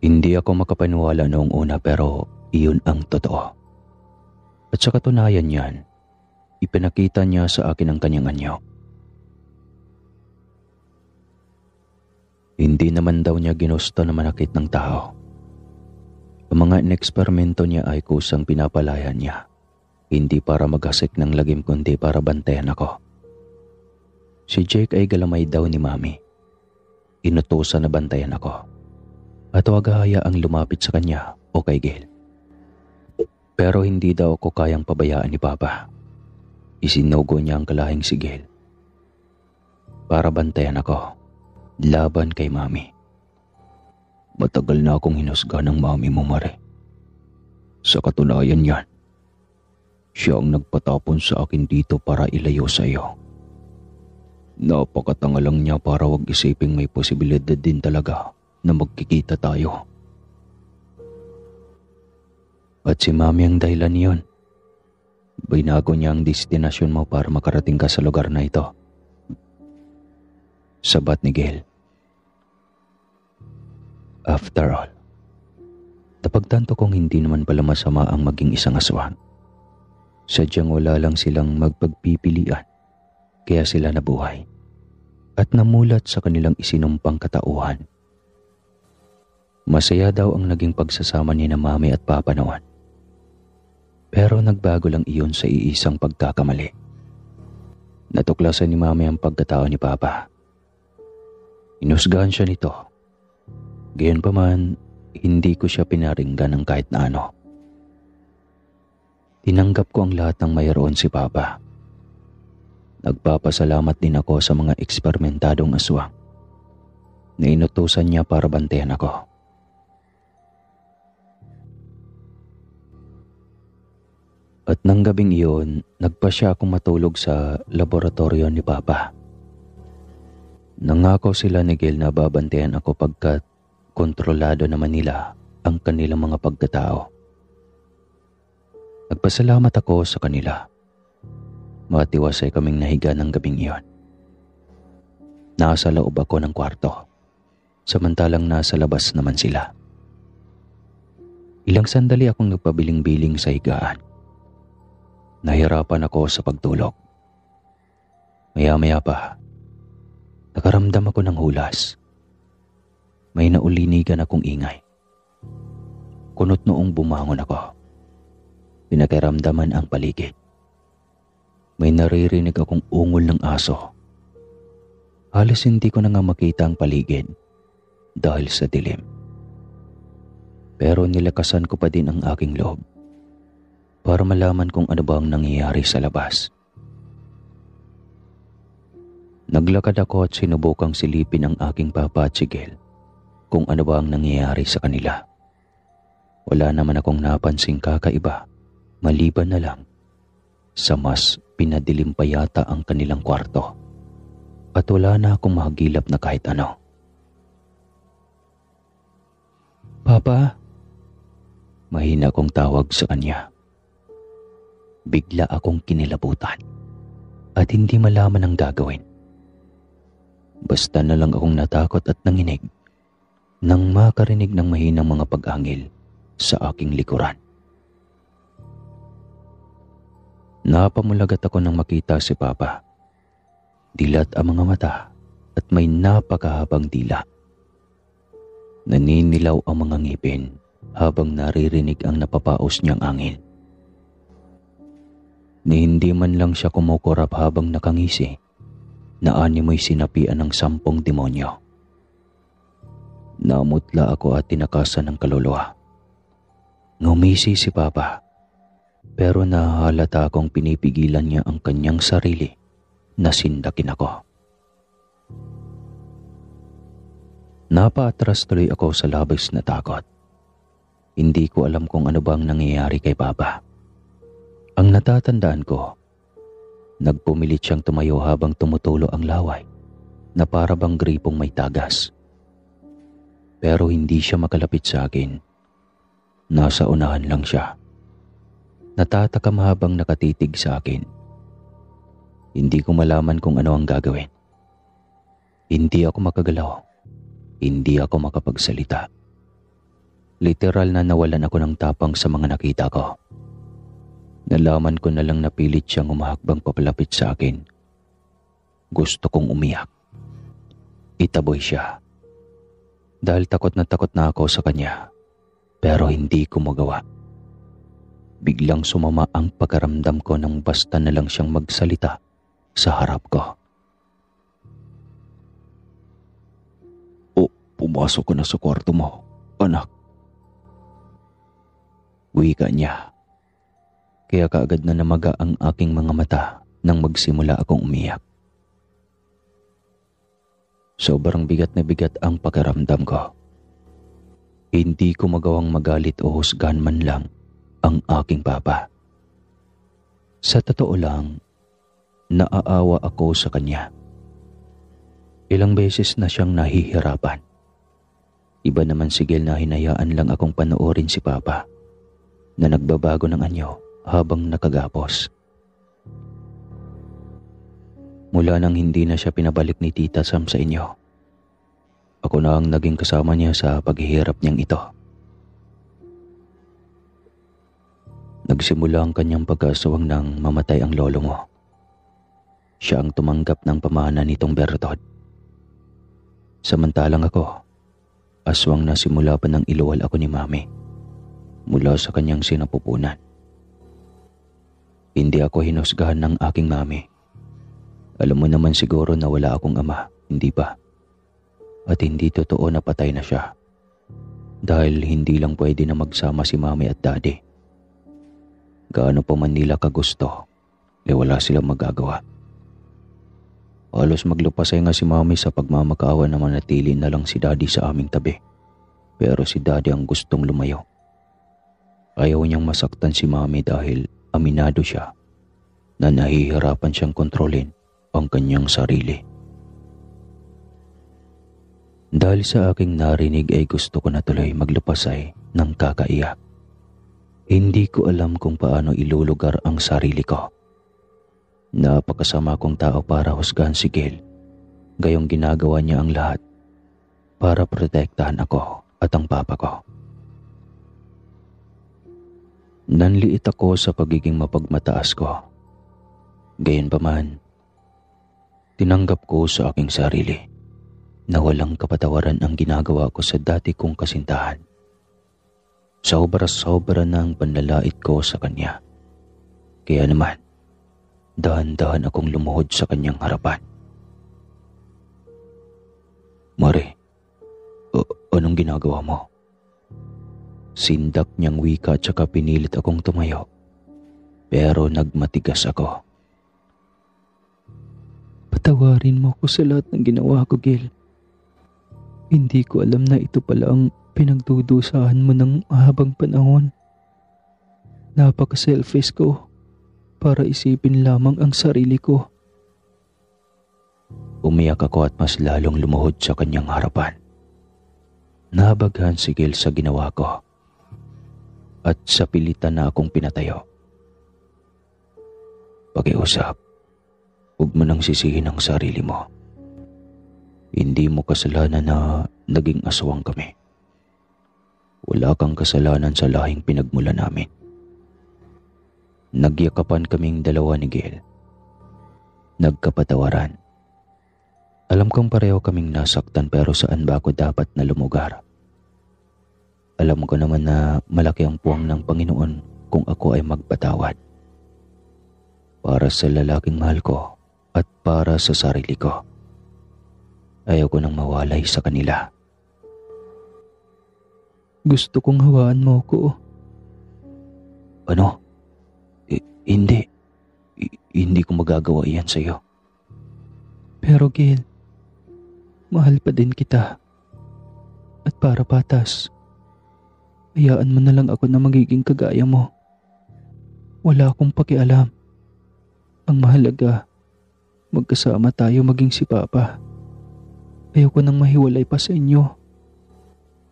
Hindi ako makapaniwala noong una pero iyon ang totoo. At sa katunayan niyan, ipinakita niya sa akin ang kanyang anyo. Hindi naman daw niya ginusto na manakit ng tao. Ang mga ineksperimento niya ay kusang pinapalayan niya. Hindi para maghasik ng lagim kundi para bantayan ako. Si Jake ay galamay daw ni Mami. Inutusan na bantayan ako. At huwag hayaang lumapit sa kanya o kay Gil. Pero hindi daw ako kayang pabayaan ni Papa. Isinugo niya ang kalahing si Gil. Para bantayan ako. Laban kay Mami. Matagal na akong hinusga ng mami mo, Mare. Sa katunayan yan, siya ang nagpatapon sa akin dito para ilayo sa iyo. Napakatanga lang niya para wag isiping may posibilidad din talaga na magkikita tayo. At si Mami ang dahilan niyon. Binago niya ang destinasyon mo para makarating ka sa lugar na ito. Sabat ni Gil. After all, napagtanto kong hindi naman pala masama ang maging isang aswang. Sadyang wala lang silang magpagpipilian, kaya sila nabuhay at namulat sa kanilang isinumpang katauhan Masaya daw ang naging pagsasama ni na mami at papa noon. Pero nagbago lang iyon sa iisang pagkakamali. Natuklasan ni mami ang pagkatao ni papa. Inusgahan siya nito. Gayunpaman, hindi ko siya pinaringgan ng kahit na ano. Tinanggap ko ang lahat ng mayroon si papa. Nagpapasalamat din ako sa mga eksperimentadong aswang na inutusan niya para bantayan ako. At nang gabing iyon, nagpa siya akong matulog sa laboratorio ni papa. Nangako sila ni Gil na babantayan ako pagkat kontrolado naman nila ang kanilang mga pagkatao. Nagpasalamat ako sa kanila. Matiwasay kaming nahiga ng gabing iyon. Nasa loob ako ng kwarto, samantalang nasa labas naman sila. Ilang sandali akong nagpabiling-biling sa higaan. Nahirapan ako sa pagtulog. Maya-maya pa, nakaramdam ako ng hulas. May naulinigan akong ingay. Kunot noong bumangon ako. Pinakiramdaman ang paligid. May naririnig akong ungol ng aso. Halos hindi ko na nga makita ang paligid dahil sa dilim. Pero nilakasan ko pa din ang aking loob para malaman kung ano ba ang nangyayari sa labas. Naglakad ako at sinubukang silipin ang aking papa at si Gil kung ano ba ang nangyayari sa kanila. Wala naman akong napansing kakaiba, maliban na lang sa mas pinadilim pa yata ang kanilang kwarto at wala na akong mahagilap na kahit ano. Papa? Mahina akong tawag sa kanya. Bigla akong kinilabutan at hindi malaman ang gagawin. Basta na lang akong natakot at nanginig nang makarinig ng mahinang mga pag-angil sa aking likuran. Napamulagat ako nang makita si Papa. Dilat ang mga mata at may napakahabang dila. Naninilaw ang mga ngipin habang naririnig ang napapaos niyang angin. Ni hindi man lang siya kumukurap habang nakangisi na animoy sinapian ng 10 demonyo. Namutla ako at tinakasan ng kaluluwa. Ngumisi si Papa, pero nahalata akong pinipigilan niya ang kanyang sarili na sindakin ako. Napaatras tuloy ako sa labis na takot. Hindi ko alam kung ano bang nangyayari kay Papa. Ang natatandaan ko, nagpumilit siyang tumayo habang tumutulo ang laway na para bang gripong may tagas. Pero hindi siya makalapit sa akin. Nasa unahan lang siya. Natatakam habang nakatitig sa akin. Hindi ko malaman kung ano ang gagawin. Hindi ako makagalaw. Hindi ako makapagsalita. Literal na nawalan ako ng tapang sa mga nakita ko. Nalaman ko na lang na pilit siyang umahakbang papalapit sa akin. Gusto kong umiyak. Itaboy siya. Dahil takot na ako sa kanya, pero hindi ko magawa. Biglang sumama ang pagkaramdam ko nang basta na lang siyang magsalita sa harap ko. Pumasok ka na sa kwarto mo, anak. Wika niya. Kaya kaagad na namaga ang aking mga mata nang magsimula akong umiyak. Sobrang bigat na bigat ang pakiramdam ko. Hindi ko magawang magalit o husgahan man lang ang aking papa. Sa totoo lang, naaawa ako sa kanya. Ilang beses na siyang nahihirapan. Iba naman si Gil na hinayaan lang akong panoorin si Papa na nagbabago ng anyo habang nakagapos. Mula nang hindi na siya pinabalik ni Tita Sam sa inyo, ako na ang naging kasama niya sa paghihirap niyang ito. Nagsimula ang kanyang pag-asawang nang mamatay ang lolo mo. Siya ang tumanggap ng pamana nitong Bertod. Samantalang ako, Aswang na simula pa ng iluwal ako ni Mami mula sa kanyang sinapupunan. Hindi ako hinusgahan ng aking mami. Alam mo naman siguro na wala akong ama, hindi ba? At hindi totoo na patay na siya. Dahil hindi lang pwede na magsama si Mami at Daddy. Gaano pa man nila kagusto, wala silang magagawa. Halos maglupasay nga si Mami sa pagmamakaawa na manatili na lang si Daddy sa aming tabi. Pero si Daddy ang gustong lumayo. Ayaw niyang masaktan si Mami dahil aminado siya na nahihirapan siyang kontrolin ang kanyang sarili. Dahil sa aking narinig ay gusto ko na tuloy maglupasay ng kakaiyak. Hindi ko alam kung paano ilulugar ang sarili ko. Napakasama kong tao para husgahan si Gail. Gayong ginagawa niya ang lahat para protektahan ako at ang papa ko. Nanliit ako sa pagiging mapagmataas ko. Gayunpaman, tinanggap ko sa aking sarili na walang kapatawaran ang ginagawa ko sa dati kong kasintahan. Sobra-sobra na ang panlalait ko sa kanya. Kaya naman, dahan-dahan akong lumuhod sa kanyang harapan. Mare, anong ginagawa mo? Sindak niyang wika at saka pinilit akong tumayo. Pero nagmatigas ako. Patawarin mo ko sa lahat ng ginawa ko, Gil. Hindi ko alam na ito pala ang pinagdudusahan mo ng mahabang panahon. Napaka-selfish ko para isipin lamang ang sarili ko. Umiyak ako at mas lalong lumuhod sa kanyang harapan. Nabaghan si Gil sa ginawa ko at sa pilitan na akong pinatayo. Pakiusap, huwag mo nang sisihin ang sarili mo. Hindi mo kasalanan na naging aswang kami. Wala kang kasalanan sa lahing pinagmula namin. Nagyakapan kaming dalawa ni Gail. Nagkapatawaran. Alam kong pareho kaming nasaktan pero saan ba ako dapat na lumugar? Alam ko naman na malaki ang puwang ng Panginoon kung ako ay magpatawad. Para sa lalaking mahal ko at para sa sarili ko. Ayaw ko nang mawalay sa kanila. Gusto kong hawaan mo ko. Ano? Hindi. Hindi ko magagawa iyan sa'yo. Pero Gil, mahal pa din kita. At para patas, hayaan mo na lang ako na magiging kagaya mo. Wala akong pakialam. Ang mahalaga, magkasama tayo maging si Papa. Ayoko nang mahiwalay pa sa inyo.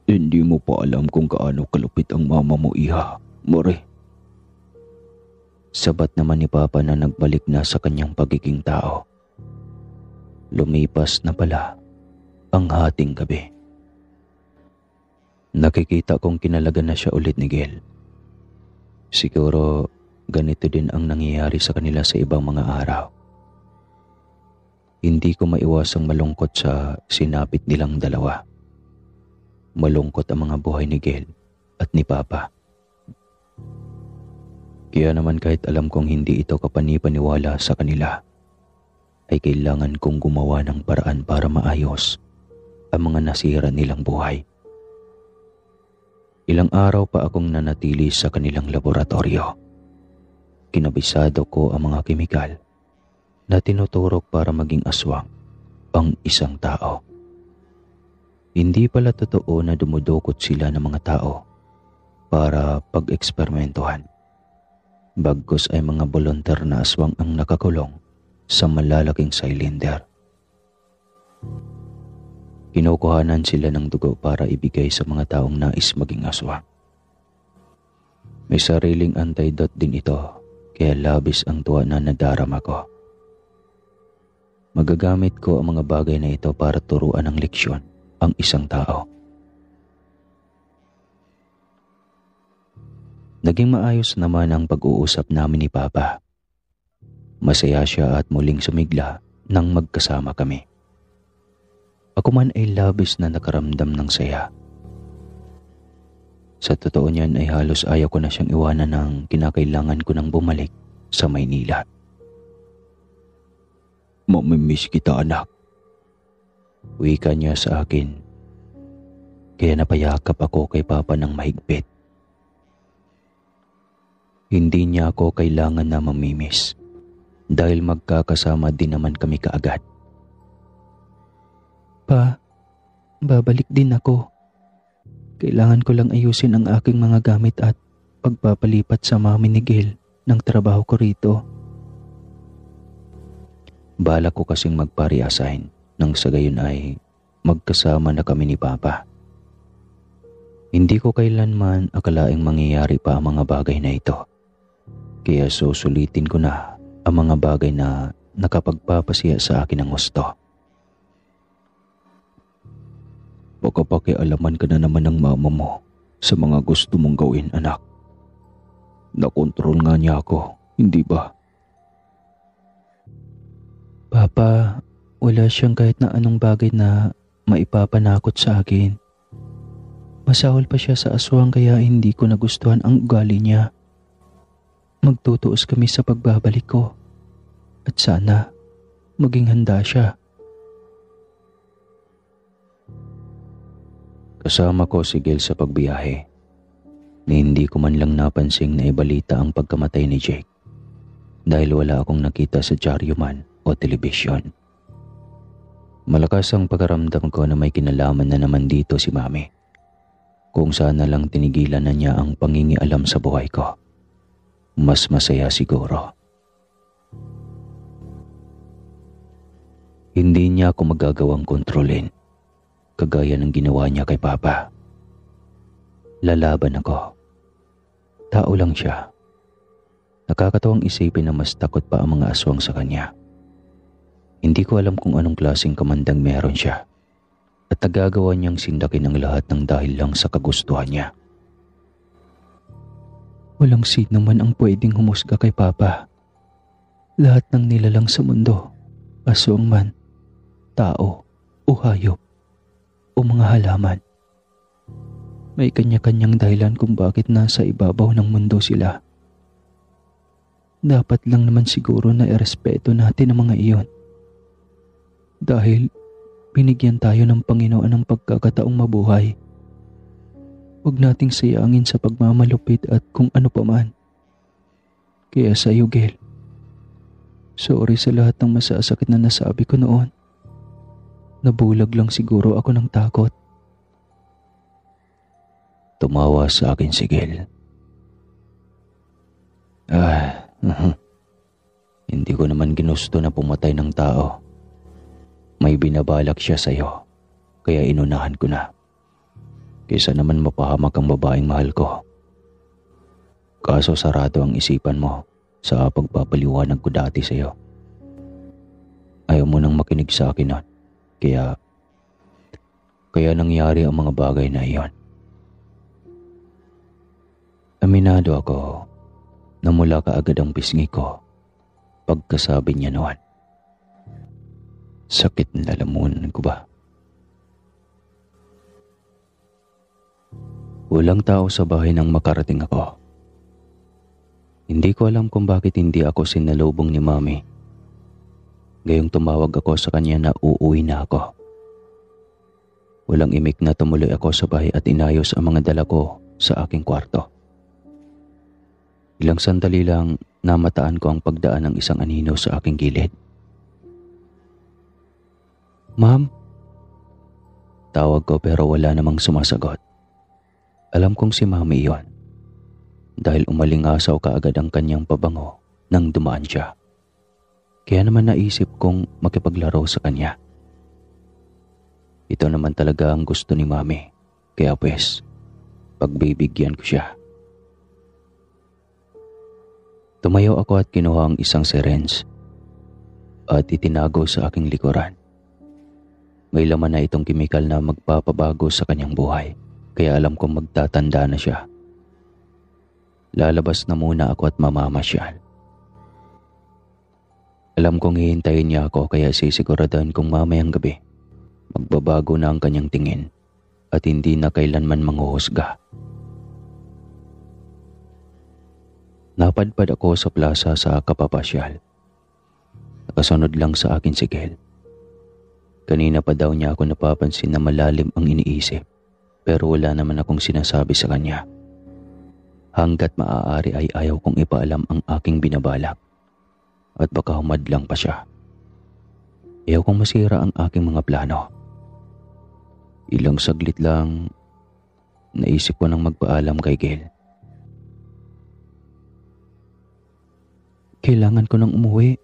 Hindi mo pa alam kung gaano kalupit ang mama mo, Iha. More. Sabat naman ni Papa na nagbalik na sa kanyang pagiging tao. Lumipas na pala ang hating gabi. Nakikita kong kinalagan na siya ulit ni Gail. Siguro ganito din ang nangyayari sa kanila sa ibang mga araw. Hindi ko maiwasang malungkot sa sinapit nilang dalawa. Malungkot ang mga buhay ni Gail at ni Papa. Kaya naman kahit alam kong hindi ito kapanipaniwala sa kanila, ay kailangan kong gumawa ng paraan para maayos ang mga nasira nilang buhay. Ilang araw pa akong nanatili sa kanilang laboratorio. Kinabisado ko ang mga kemikal na tinuturok para maging aswang ang isang tao. Hindi pala totoo na dumudukot sila ng mga tao para pag-eksperimentuhan. Bagkus ay mga volunteer na aswang ang nakakulong sa malalaking cylinder. Kinukuhanan sila ng dugo para ibigay sa mga taong nais maging aswang. May sariling antidote din ito, kaya labis ang tuwa na nadarama ko. Magagamit ko ang mga bagay na ito para turuan ng leksyon ang isang tao. Naging maayos naman ang pag-uusap namin ni Papa. Masaya siya at muling sumigla nang magkasama kami. Ako man ay labis na nakaramdam ng saya Sa totoo niyan ay halos ayaw ko na siyang iwanan ng kinakailangan ko nang bumalik sa Maynila. Mamimiss kita, anak. Wika niya sa akin. Kaya napayakap ako kay Papa ng mahigpit. Hindi niya ako kailangan na mamimiss dahil magkakasama din naman kami kaagad. Pa, babalik din ako. Kailangan ko lang ayusin ang aking mga gamit at pagpapalipat sa Mami ni Gil ng trabaho ko rito. Balak ko kasing magpa-reassign nang sa gayon ay magkasama na kami ni Papa. Hindi ko kailanman akalaing mangyayari pa ang mga bagay na ito. Kaya susulitin ko na ang mga bagay na nakapagpapasiya sa akin ng gusto. Baka pakialaman ka na naman ng mama mo sa mga gusto mong gawin, anak. Nakontrol nga niya ako, hindi ba? Papa, wala siyang kahit na anong bagay na maipapanakot sa akin. Masahol pa siya sa aswang kaya hindi ko nagustuhan ang ugali niya. Magtutuos kami sa pagbabalik ko. At sana, maging handa siya. Kasama ko si Gil sa pagbiyahe na hindi ko man lang napansing na ibalita ang pagkamatay ni Jake dahil wala akong nakita sa dyaryo man o telebisyon. Malakas ang pagkaramdam ko na may kinalaman na naman dito si Mami. Kung sana lang tinigilan na niya ang pangingialam sa buhay ko, mas masaya siguro. Hindi niya ako magagawang kontrolin kagaya ng ginawa niya kay Papa. Lalaban ako. Tao lang siya. Nakakatawang isipin na mas takot pa ang mga aswang sa kanya. Hindi ko alam kung anong klaseng kamandang meron siya at nagagawa niyang sindakin ang lahat ng dahil lang sa kagustuhan niya. Walang sino man ang pwedeng humusga kay Papa. Lahat ng nilalang sa mundo, aswang man, tao o hayop, o mga halaman. May kanya-kanyang dahilan kung bakit nasa ibabaw ng mundo sila. Dapat lang naman siguro na irespeto natin ang mga iyon. Dahil binigyan tayo ng Panginoon ng pagkakataong mabuhay. Huwag nating sayangin sa pagmamalupit at kung ano pa man. Kaya sa iyo, Gil, sorry sa lahat ng masasakit na nasabi ko noon. Nabulag lang siguro ako ng takot. Tumawa sa akin si Gil. Hindi ko naman ginusto na pumatay ng tao. May binabalak siya sa'yo, kaya inunahan ko na. Kaysa naman mapahamak ang babaeng mahal ko. Kaso sarado ang isipan mo sa pagpapaliwanag ko dati sa'yo. Ayaw mo nang makinig sa akin nun. Kaya nangyari ang mga bagay na iyon. Aminado ako na mula kaagad ang pisngi ko pagkasabi niya noon. Sakit na lalamunan ko ba? Walang tao sa bahay nang makarating ako. Hindi ko alam kung bakit hindi ako sinalubong ni Mami. Gayong tumawag ako sa kanya na uuwi na ako. Walang imik na tumuloy ako sa bahay at inayos ang mga dala ko sa aking kwarto. Ilang sandali lang namataan ko ang pagdaan ng isang anino sa aking gilid. Ma'am? Tawag ko pero wala namang sumasagot. Alam kong si Mami iyon dahil umalingasaw kaagad ang kanyang pabango nang dumaan siya. Kaya naman naisip kong makipaglaro sa kanya. Ito naman talaga ang gusto ni Mami. Kaya pues, pagbibigyan ko siya. Tumayo ako at kinuha ang isang syringe at itinago sa aking likuran. May laman na itong kemikal na magpapabago sa kanyang buhay. Kaya alam kong magtatanda na siya. Lalabas na muna ako at mamamasyal. Alam kong hihintayin niya ako kaya sisiguraduhin kong mamayang gabi magbabago na ang kanyang tingin at hindi na kailanman manghuhusga. Napadpad ako sa plaza sa kapapasyal. Nakasunod lang sa akin si Gel. Kanina pa daw niya ako napapansin na malalim ang iniisip, pero wala naman akong sinasabi sa kanya. Hanggat maaari ay ayaw kong ipaalam ang aking binabalak at baka humadlang pa siya. Ayaw kong masira ang aking mga plano. Ilang saglit lang, naisip ko nang magpaalam kay Gel. Kailangan ko nang umuwi.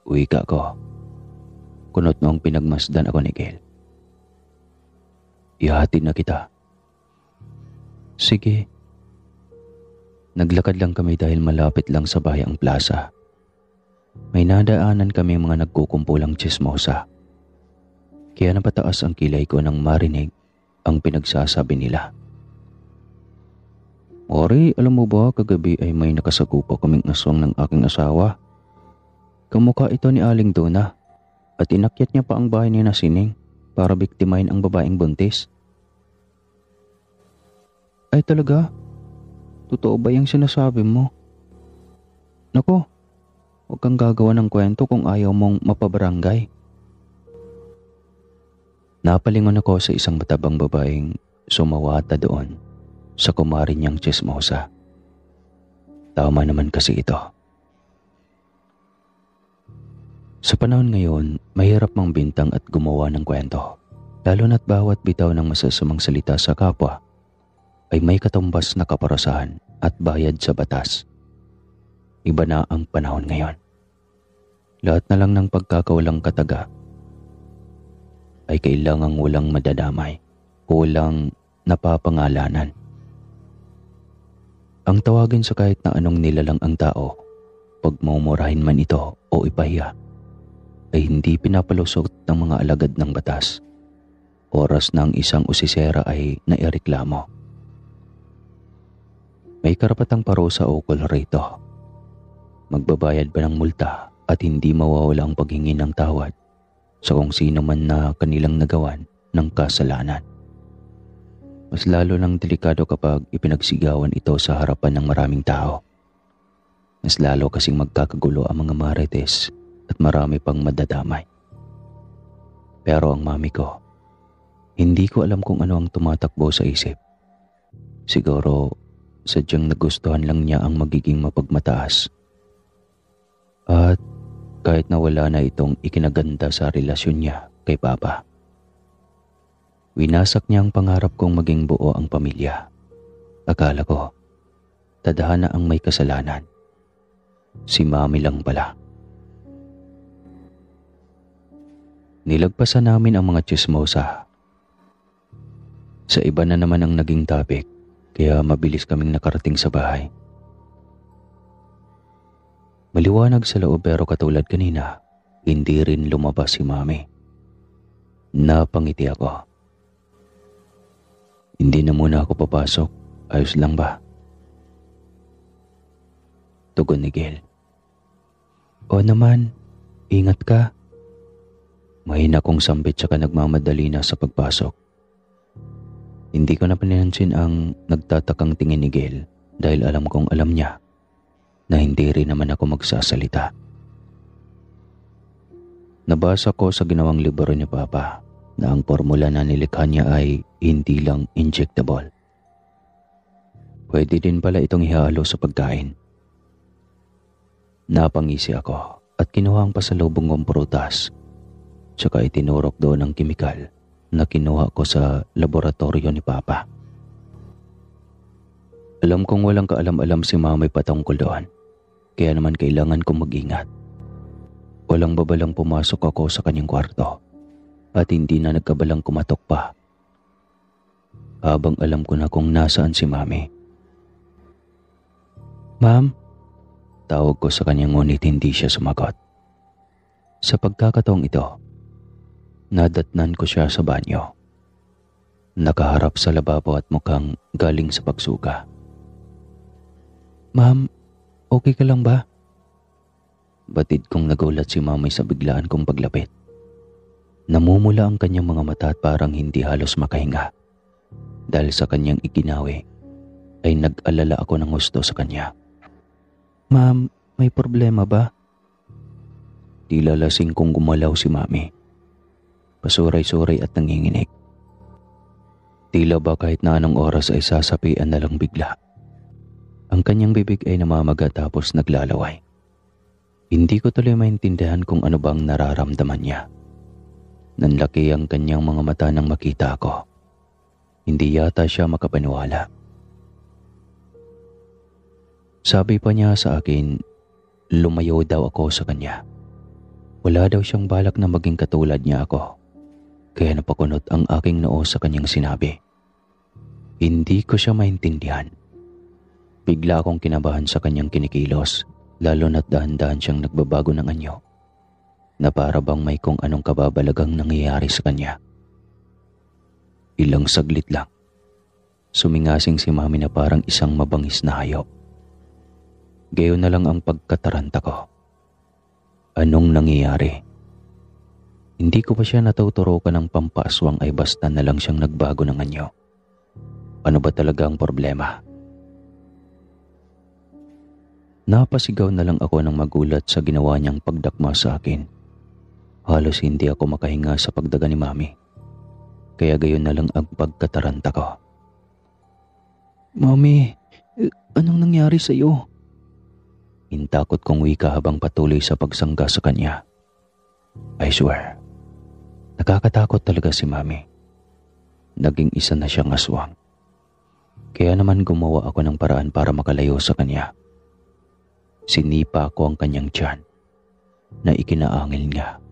Uwi ka ko. Kunot noong pinagmasdan ako ni Gel. Ihatid na kita. Sige. Naglakad lang kami dahil malapit lang sa bahay ang plaza. May nadaanan kami mga nagkukumpulang tsismosa. Kaya napataas ang kilay ko nang marinig ang pinagsasabi nila. Ori, alam mo ba kagabi ay may nakasakupa kaming aswang ng aking asawa? Kamukha ito ni Aling Dona at inakyat niya pa ang bahay ni Nasining para biktimahin ang babaeng buntis. Ay talaga? Totoo ba yung sinasabi mo? Nako, huwag kang gagawa ng kwento kung ayaw mong mapabarangay. Napalingon ako sa isang matabang babaeng sumawata doon sa kumari niyang tsismosa. Tama naman kasi ito. Sa panahon ngayon, mahirap mang bintang at gumawa ng kwento, lalo na't bawat bitaw ng masasamang salita sa kapwa ay may katumbas na kaparasahan at bayad sa batas. Iba na ang panahon ngayon. Lahat na lang ng pagkakawalang kataga ay kailangang walang madadamay o walang napapangalanan. Ang tawagin sa kahit na anong nilalang ang tao, pagmumurahin man ito o ipahiya, ay hindi pinapalusot ng mga alagad ng batas. Oras ng isang usisera ay naireklamo. May karapatang parusa o kulrito. Magbabayad ba ng multa at hindi mawawala ang paghingi ng tawad sa kung sino man na kanilang nagawan ng kasalanan. Mas lalo ng delikado kapag ipinagsigawan ito sa harapan ng maraming tao. Mas lalo kasing magkakagulo ang mga marites at marami pang madadamay. Pero ang mami ko, hindi ko alam kung ano ang tumatakbo sa isip. Siguro, sadyang nagustuhan lang niya ang magiging mapagmataas. At kahit na wala na itong ikinaganda sa relasyon niya kay Papa, winasak niya ang pangarap kong maging buo ang pamilya. Akala ko, tadhana ang may kasalanan. Si Mami lang pala. Nilagpasan namin ang mga tsismosa. Sa iba na naman ang naging topic, kaya mabilis kaming nakarating sa bahay. Maliwanag sa loob pero katulad kanina, hindi rin lumabas si Mami. Napangiti ako. Hindi na muna ako papasok. Ayos lang ba? Tugon ni Gel. O naman, ingat ka. Mahina kong sambit tsaka nagmamadali na sa pagpasok. Hindi ko na pinansin ang nagtatakang tingin ni Gel dahil alam kong alam niya na hindi rin naman ako magsasalita. Nabasa ko sa ginawang libro ni Papa na ang formula na nilikha niya ay hindi lang injectable. Pwede din pala itong ihalo sa pagkain. Napangisi ako at kinuha ang pasalubong kong prutas tsaka itinurok doon ang kimikal na kinuha ko sa laboratorio ni Papa. Alam kong walang kaalam-alam si Mamay patungkol doon, kaya naman kailangan kong mag-ingat. Walang babalang pumasok ako sa kanyang kwarto at hindi na nagkabalang kumatok pa. Habang alam ko na kung nasaan si Mami. Ma'am? Tawag ko sa kanya ngunit hindi siya sumagot. Sa pagkakataong ito, nadatnan ko siya sa banyo. Nakaharap sa lababo at mukhang galing sa pagsuka. Ma'am, okay ka lang ba? Batid kong nagulat si Mamay sa biglaan kong paglapit. Namumula ang kanyang mga mata at parang hindi halos makahinga. Dahil sa kanyang ikinawi, ay nag-alala ako ng gusto sa kanya. Ma'am, may problema ba? Tila lasing kong gumalaw si Mami. Pasuray-suray at nanginginig. Tila ba kahit na anong oras ay sasapian na lang bigla. Ang kanyang bibig ay namamaga tapos naglalaway. Hindi ko tuloy maintindihan kung ano bang nararamdaman niya. Nanlaki ang kanyang mga mata nang makita ako. Hindi yata siya makapaniwala. Sabi pa niya sa akin, lumayo daw ako sa kanya. Wala daw siyang balak na maging katulad niya ako. Kaya napakunot ang aking noo sa kanyang sinabi. Hindi ko siya maintindihan. Bigla akong kinabahan sa kanyang kinikilos, lalo na't dahan-dahan siyang nagbabago ng anyo, na para bang may kung anong kababalagang nangyayari sa kanya. Ilang saglit lang, sumingasing si Mami na parang isang mabangis na hayop. Gayon na lang ang pagkataranta ko. Anong nangyayari? Hindi ko pa siya natuturukan ng pampaaswang ay basta na lang siyang nagbago ng anyo. Ano ba talaga ang problema? Napasigaw na lang ako ng magulat sa ginawa niyang pagdakma sa akin. Halos hindi ako makahinga sa pagdaga ni Mami. Kaya gayon na lang ang pagkataranta ko. Mami, anong nangyari sa iyo? Intakot kong wika habang patuloy sa pagsangga sa kanya. I swear, nakakatakot talaga si Mami. Naging isa na siyang aswang. Kaya naman gumawa ako ng paraan para makalayo sa kanya. Sinipa ko ang kanyang tiyan na ikinaangil niya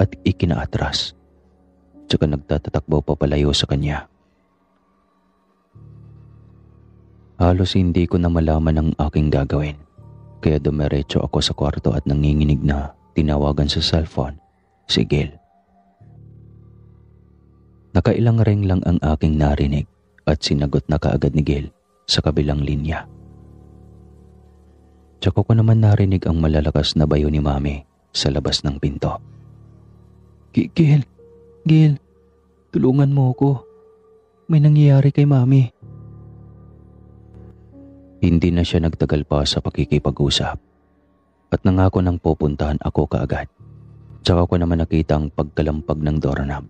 at ikinaatras. Tsaka nagtatatakbo papalayo sa kanya. Halos hindi ko na malaman ang aking gagawin. Kaya dumiretso ako sa kwarto at nanginginig na tinawagan sa cellphone si Gil. Nakailang ring lang ang aking narinig at sinagot na kaagad ni Gil sa kabilang linya. Tsaka ko naman narinig ang malalakas na bayo ni Mami sa labas ng pinto. Gil, tulungan mo ako. May nangyayari kay Mami. Hindi na siya nagtagal pa sa pakikipag-usap at nangako nang pupuntahan ako kaagad. Tsaka ko naman nakita ang pagkalampag ng doorknob,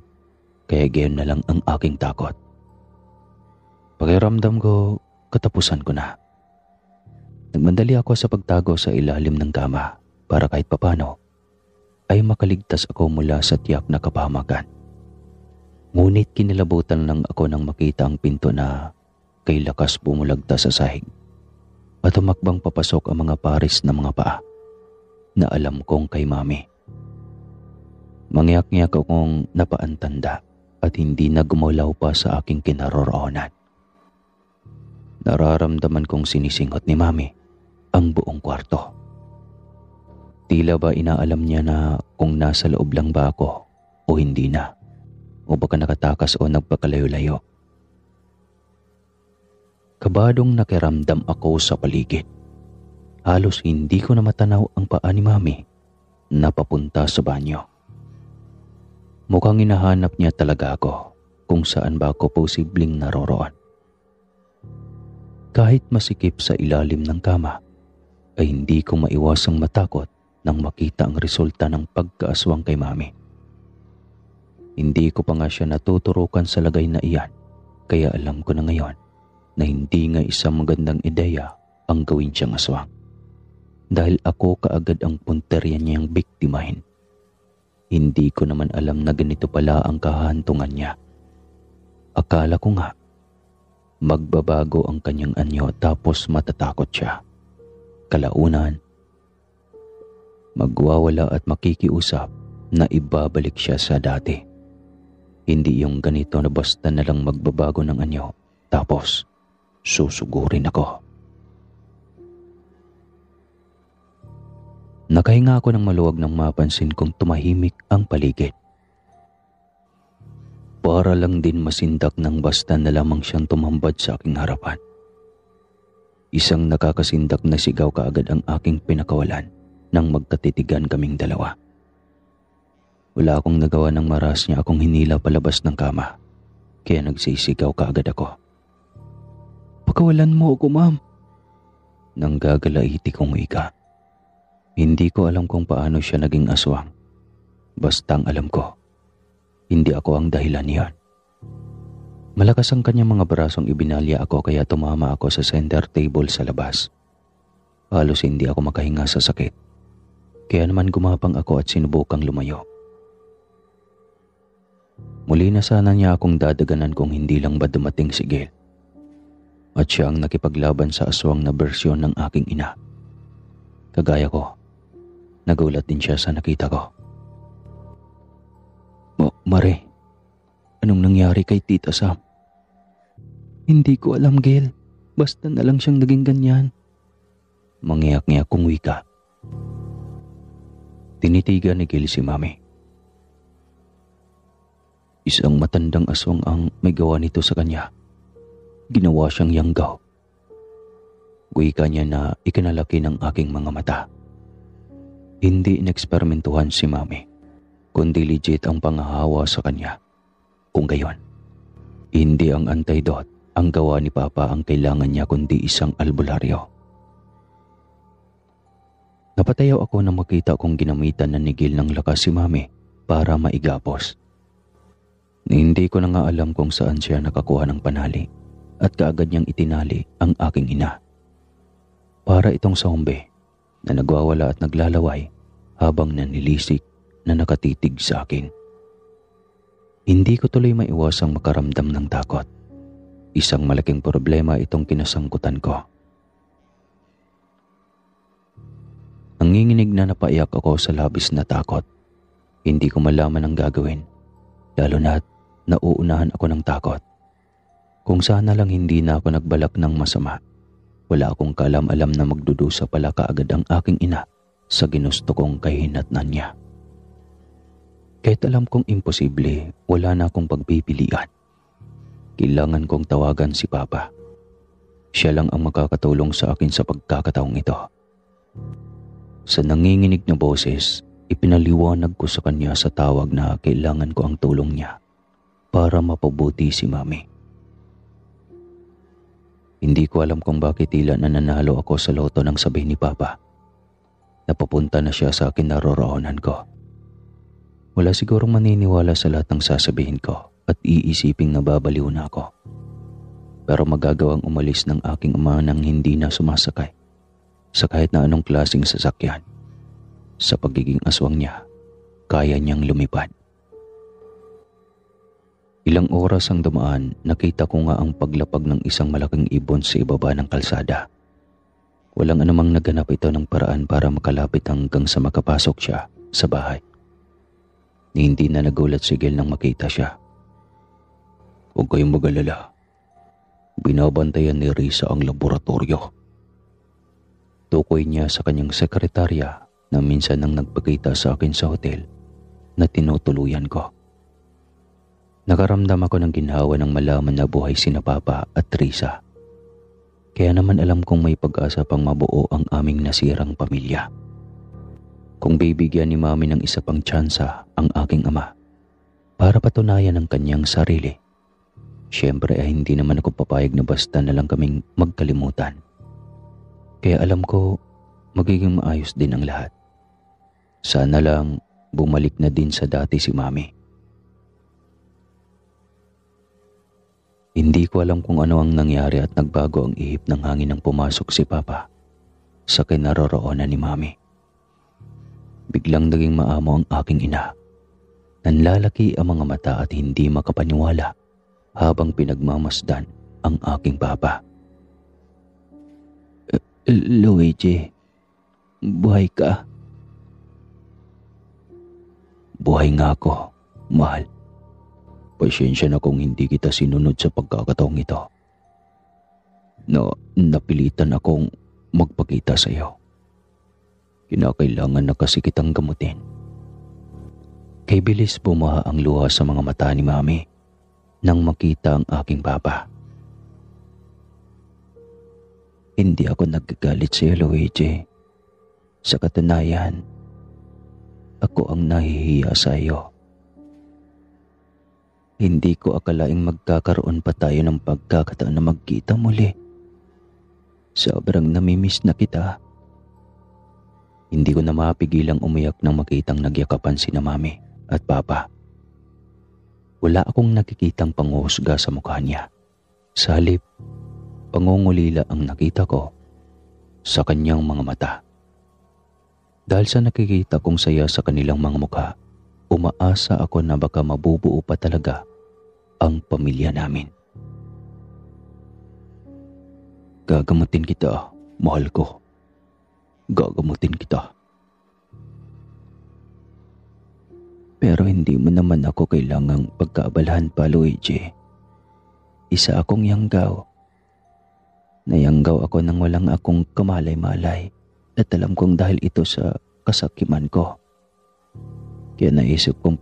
kaya gayon na lang ang aking takot. Pakiramdam ko, katapusan ko na. Nagmandali ako sa pagtago sa ilalim ng kama para kahit papano ay makaligtas ako mula sa tiyak na kapahamakan. Ngunit kinilabutan lang ako nang makita ang pinto na kay lakas bumulagta sa sahig at tumakbang papasok ang mga paris na mga paa na alam kong kay Mami. Mangyak-ngyak akong napaantanda at hindi na gumalaw pa sa aking kinaroroonan. Nararamdaman kong sinisingot ni Mami ang buong kwarto. Tila ba inaalam niya na kung nasa loob lang ba ako o hindi na, o baka nakatakas o nagpakalayo-layo. Kabadong nakiramdam ako sa paligid. Halos hindi ko na matanaw ang paa ni Mami na papunta sa banyo. Mukhang hinahanap niya talaga ako kung saan ba ako posibleng naroroon. Kahit masikip sa ilalim ng kama, ay hindi ko maiwasang matakot nang makita ang resulta ng pagkaaswang kay Mami. Hindi ko pa nga siya natuturukan sa lagay na iyan, kaya alam ko na ngayon na hindi nga isang magandang ideya ang gawin siyang aswang. Dahil ako kaagad ang punterya niyang biktimahin. Hindi ko naman alam na ganito pala ang kahantungan niya. Akala ko nga, magbabago ang kanyang anyo tapos matatakot siya. Kalaunan, magwawala at makikiusap na ibabalik siya sa dati. Hindi yung ganito na basta na lang magbabago ng anyo tapos susugurin ako. Nakahinga ako ng maluwag nang mapansin kong tumahimik ang paligid. Para lang din masindak ng basta na lamang siyang tumambad sa aking harapan. Isang nakakasindak na sigaw kaagad ang aking pinakawalan nang magkatitigan kaming dalawa. Wala akong nagawa nang maras niya akong hinila palabas ng kama, kaya nagsisigaw kaagad ako. Pakawalan mo ako, ma'am. Nang gagalaiti kong wika. Hindi ko alam kung paano siya naging aswang. Bastang alam ko, hindi ako ang dahilan niyan. Malakas ang kanyang mga brasong ibinalya ako kaya tumama ako sa center table sa labas. Halos hindi ako makahinga sa sakit. Kaya naman gumapang ako at sinubukang lumayo. Muli na sana niya akong dadaganan kung hindi lang ba dumating si Gail. At siya ang nakipaglaban sa aswang na bersyon ng aking ina. Kagaya ko, nagulat din siya sa nakita ko. Mare, anong nangyari kay Tita Sam? Hindi ko alam, Gail. Basta na lang siyang naging ganyan. Mangyak-ngyak kong wika. Tinitigan ni Gail si Mami. Isang matandang aswang ang may gawa nito sa kanya. Ginawa siyang yanggaw. Wika niya na ikinalaki ng aking mga mata. Hindi ineksperimentuhan si Mami, kundi legit ang panghahawa sa kanya. Kung gayon, hindi ang antidote ang gawa ni Papa ang kailangan niya kundi isang albularyo. Napatayaw ako nang makita kong ginamitan na ni Gil ng lakas si Mami para maigapos. Hindi ko na nga alam kung saan siya nakakuha ng panali at kaagad niyang itinali ang aking ina. Para itong zombie na nagwawala at naglalaway habang nanilisik na nakatitig sa akin. Hindi ko tuloy maiwasang makaramdam ng takot. Isang malaking problema itong kinasangkutan ko. Nanginginig na napaiyak ako sa labis na takot. Hindi ko malaman ang gagawin, lalo na't nauunahan ako ng takot. Kung sana lang hindi na ako nagbalak ng masama. Wala akong kalam-alam na magdudusa pala kaagad ang aking ina sa ginusto kong kahinatnan niya. Kahit alam kong imposible, wala na akong pagpipilian. Kailangan kong tawagan si Papa. Siya lang ang makakatulong sa akin sa pagkakataong ito. Sa nanginginig na boses, ipinaliwanag ko sa kanya sa tawag na kailangan ko ang tulong niya para mapabuti si Mami. Hindi ko alam kung bakit tila nananalo ako sa loto nang sabihin ni Papa. Napapunta na siya sa akin naroroonan ko. Wala sigurong maniniwala sa lahat ng sasabihin ko at iisiping nababaliw na ako. Pero magagawang umalis ng aking ama nang hindi na sumasakay sa kahit na anong klaseng sasakyan. Sa pagiging aswang niya, kaya niyang lumipad. Ilang oras ang dumaan, nakita ko nga ang paglapag ng isang malaking ibon sa ibaba ng kalsada. Walang anumang naganap ito ng paraan para makalapit hanggang sa makapasok siya sa bahay. Hindi na nagulat si Gil nang makita siya. Huwag kayong mag-alala. Binabantayan ni Risa ang laboratorio. Tukoy niya sa kanyang sekretarya na minsan nang nagpakita sa akin sa hotel na tinutuluyan ko. Nakaramdam ako ng ginhawa ng malaman na buhay sina Papa at Risa. Kaya naman alam kong may pag-asa pang mabuo ang aming nasirang pamilya. Kung bibigyan ni Mami ng isa pang tsansa ang aking ama para patunayan ang kanyang sarili, siyempre ay hindi naman ako papayag na basta na lang kaming magkalimutan. Kaya alam ko magiging maayos din ang lahat. Sana lang bumalik na din sa dati si Mami. Hindi ko alam kung ano ang nangyari at nagbago ang ihip ng hangin nang pumasok si Papa sa kinaroroonan ni Mami. Biglang naging maamo ang aking ina. Nanlalaki ang mga mata at hindi makapaniwala habang pinagmamasdan ang aking Papa. Luigi, buhay ka? Buhay nga ako, mahal. Pasensya na kung hindi kita sinunod sa pagkakataong ito. Napilitan akong magpakita sa iyo. Kinakailangan na kasi kitang gamutin. Kay bilis bumaha ang luha sa mga mata ni Mami nang makita ang aking Papa. Hindi ako nagagalit sa iyo, Luigi. Sa katunayan, ako ang nahihiya sa iyo. Hindi ko akalaing magkakaroon pa tayo ng pagkakataon na magkita muli. Sobrang namimiss na kita. Hindi ko na mapigilang umiyak nang makitang nagyakapan sina Mami at Papa. Wala akong nakikitang panghusga sa mukha niya. Sa halip, pangungulila ang nakita ko sa kanyang mga mata. Dahil sa nakikita kong saya sa kanilang mga mukha, umaasa ako na baka mabubuo pa talaga ang pamilya namin. Gagamutin kita, mahal ko. Gagamutin kita. Pero hindi mo naman ako kailangang pagkaabalahan pa, Luigi. Isa akong yanggaw. Nayanggaw ako nang walang akong kamalay-malay at alam kong dahil ito sa kasakiman ko. Kaya naisip kong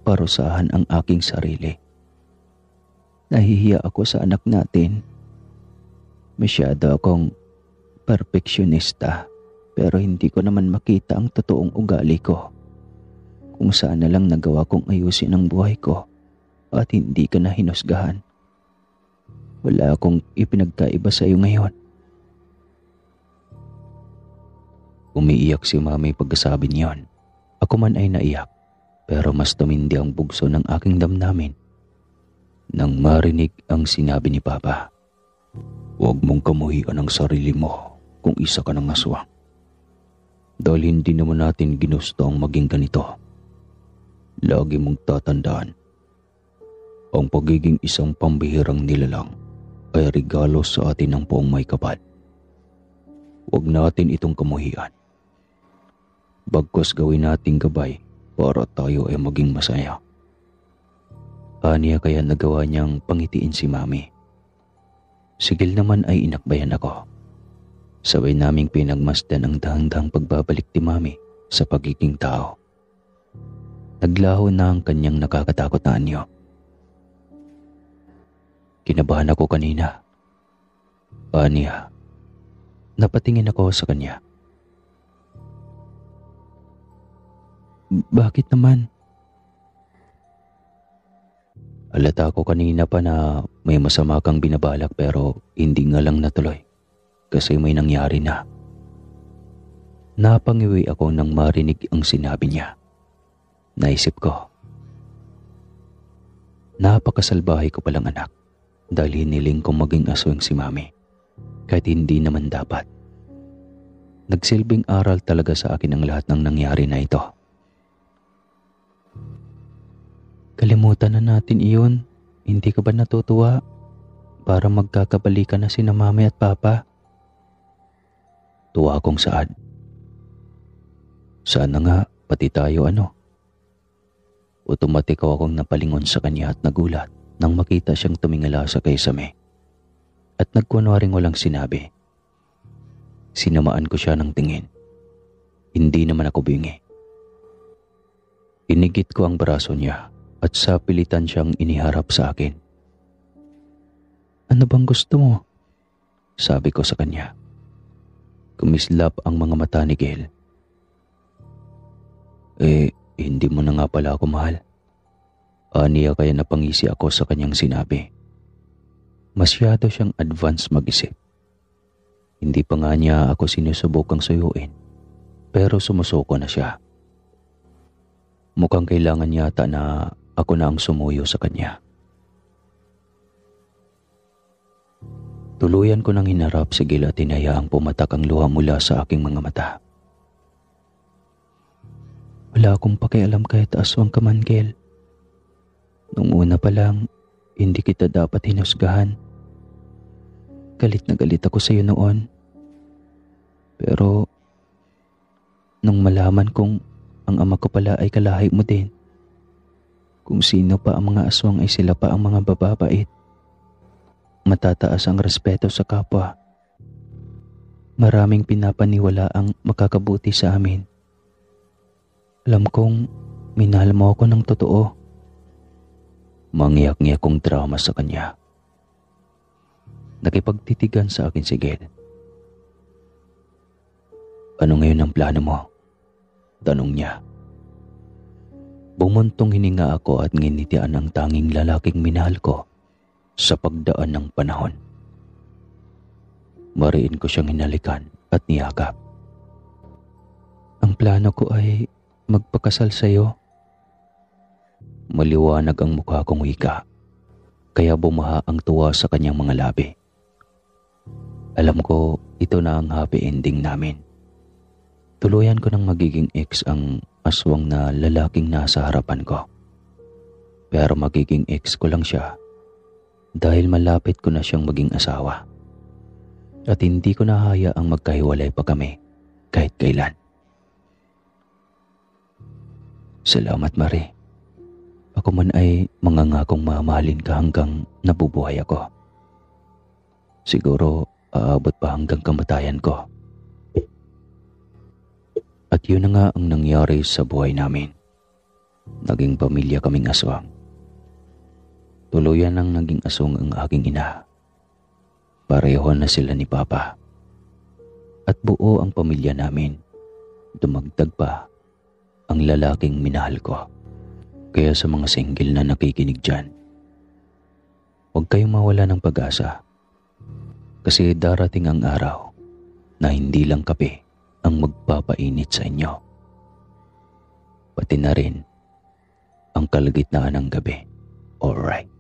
parusahan ang aking sarili. Nahihiya ako sa anak natin. Masyado akong perfeksyonista pero hindi ko naman makita ang totoong ugali ko. Kung saan na lang nagawa kong ayusin ang buhay ko at hindi ka na hinusgahan. Wala akong ipinagkaiba sa iyo ngayon. Umiiyak si Mami pagkasabi niyon. Ako man ay naiyak pero mas tumindi ang bugso ng aking damdamin nang marinig ang sinabi ni Papa. Huwag mong kamuhian ang sarili mo kung isa ka ng aswang. Dahil hindi naman natin ginusto ang maging ganito. Lagi mong tatandaan, ang pagiging isang pambihirang nilalang ay regalo sa atin ng Poong May Kapal. Huwag natin itong kamuhian. Bagkus gawin nating gabay para tayo ay maging masaya. Aniya kaya nagawa niyang pangitiin si Mami. Sigil naman ay inakbayan ako. Sabay naming pinagmasdan ang dahan-dahang pagbabalik ni Mami sa pagiging tao. Naglaho na ang kanyang nakakatakot na anyo. Kinabahan ako kanina. Aniya, napatingin ako sa kanya. Bakit naman? Alata ko kanina pa na may masama kang binabalak pero hindi nga lang natuloy kasi may nangyari na. Napangiwi ako nang marinig ang sinabi niya. Naisip ko, napakasalbahe ko palang anak dahil hiniling kong maging aswang si Mami kahit hindi naman dapat. Nagsilbing aral talaga sa akin ang lahat ng nangyari na ito. Kalimutan na natin iyon. Hindi ka ba natutuwa? Para magkakabalikan na sina Mami at Papa. Tuwa akong saan. Sana nga pati tayo Otomatiko akong napalingon sa kanya at nagulat nang makita siyang tumingala sa Kaysame. At nagkunwaring walang sinabi. Sinamaan ko siya ng tingin. Hindi naman ako bingi. Inigit ko ang braso niya at sa pilitan siyang iniharap sa akin. Ano bang gusto mo? Sabi ko sa kanya. Kumislap ang mga mata ni Gail. Hindi mo na nga pala ako mahal. Aniya kaya napangisi ako sa kanyang sinabi. Masyado siyang advance mag-isip. Hindi pa nga niya ako sinusubukang suyuin, pero sumusuko na siya. Mukhang kailangan yata na ako na ang sumuyo sa kanya. Tuluyan ko nang hinarap si Gil at hinayaang pumatak ang luha mula sa aking mga mata. Wala akong pakialam kahit aswang ka man, Gil. Nung una pa lang, hindi kita dapat hinusgahan. Galit na galit ako sa iyo noon. Pero, nung malaman kong ang ama ko pala ay kalahi mo din, kung sino pa ang mga aswang ay sila pa ang mga bababait. Matataas ang respeto sa kapwa. Maraming pinapaniwala ang makakabuti sa amin. Alam kong minahal mo ako ng totoo. Mangyak-ngyak kong drama sa kanya. Nakipagtitigan sa akin si Gail. Ano ngayon ang plano mo? Tanong niya. Bumuntong hininga ako at nginitian ang tanging lalaking minahal ko sa pagdaan ng panahon. Mariin ko siyang hinalikan at niyakap. Ang plano ko ay magpakasal sa'yo. Maliwanag ang mukha kong wika, kaya bumaha ang tuwa sa kanyang mga labi. Alam ko, ito na ang happy ending namin. Tuluyan ko ng magiging ex ang aswang na lalaking nasa harapan ko. Pero magiging ex ko lang siya dahil malapit ko na siyang maging asawa. At hindi ko nahayaang magkahiwalay pa kami kahit kailan. Salamat, Marie. Ako man ay mangangakong mamahalin ka hanggang nabubuhay ako. Siguro aabot pa hanggang kamatayan ko. At yun na nga ang nangyari sa buhay namin. Naging pamilya kaming aswang. Tuluyan ang naging aswang ang aking ina. Pareho na sila ni Papa. At buo ang pamilya namin. Dumagdag pa ang lalaking minahal ko. Kaya sa mga single na nakikinig dyan, huwag kayong mawala ng pag-asa. Kasi darating ang araw na hindi lang kape ang magpapainit sa inyo. Pati na rin ang kalagitnaan ng gabi. Alright.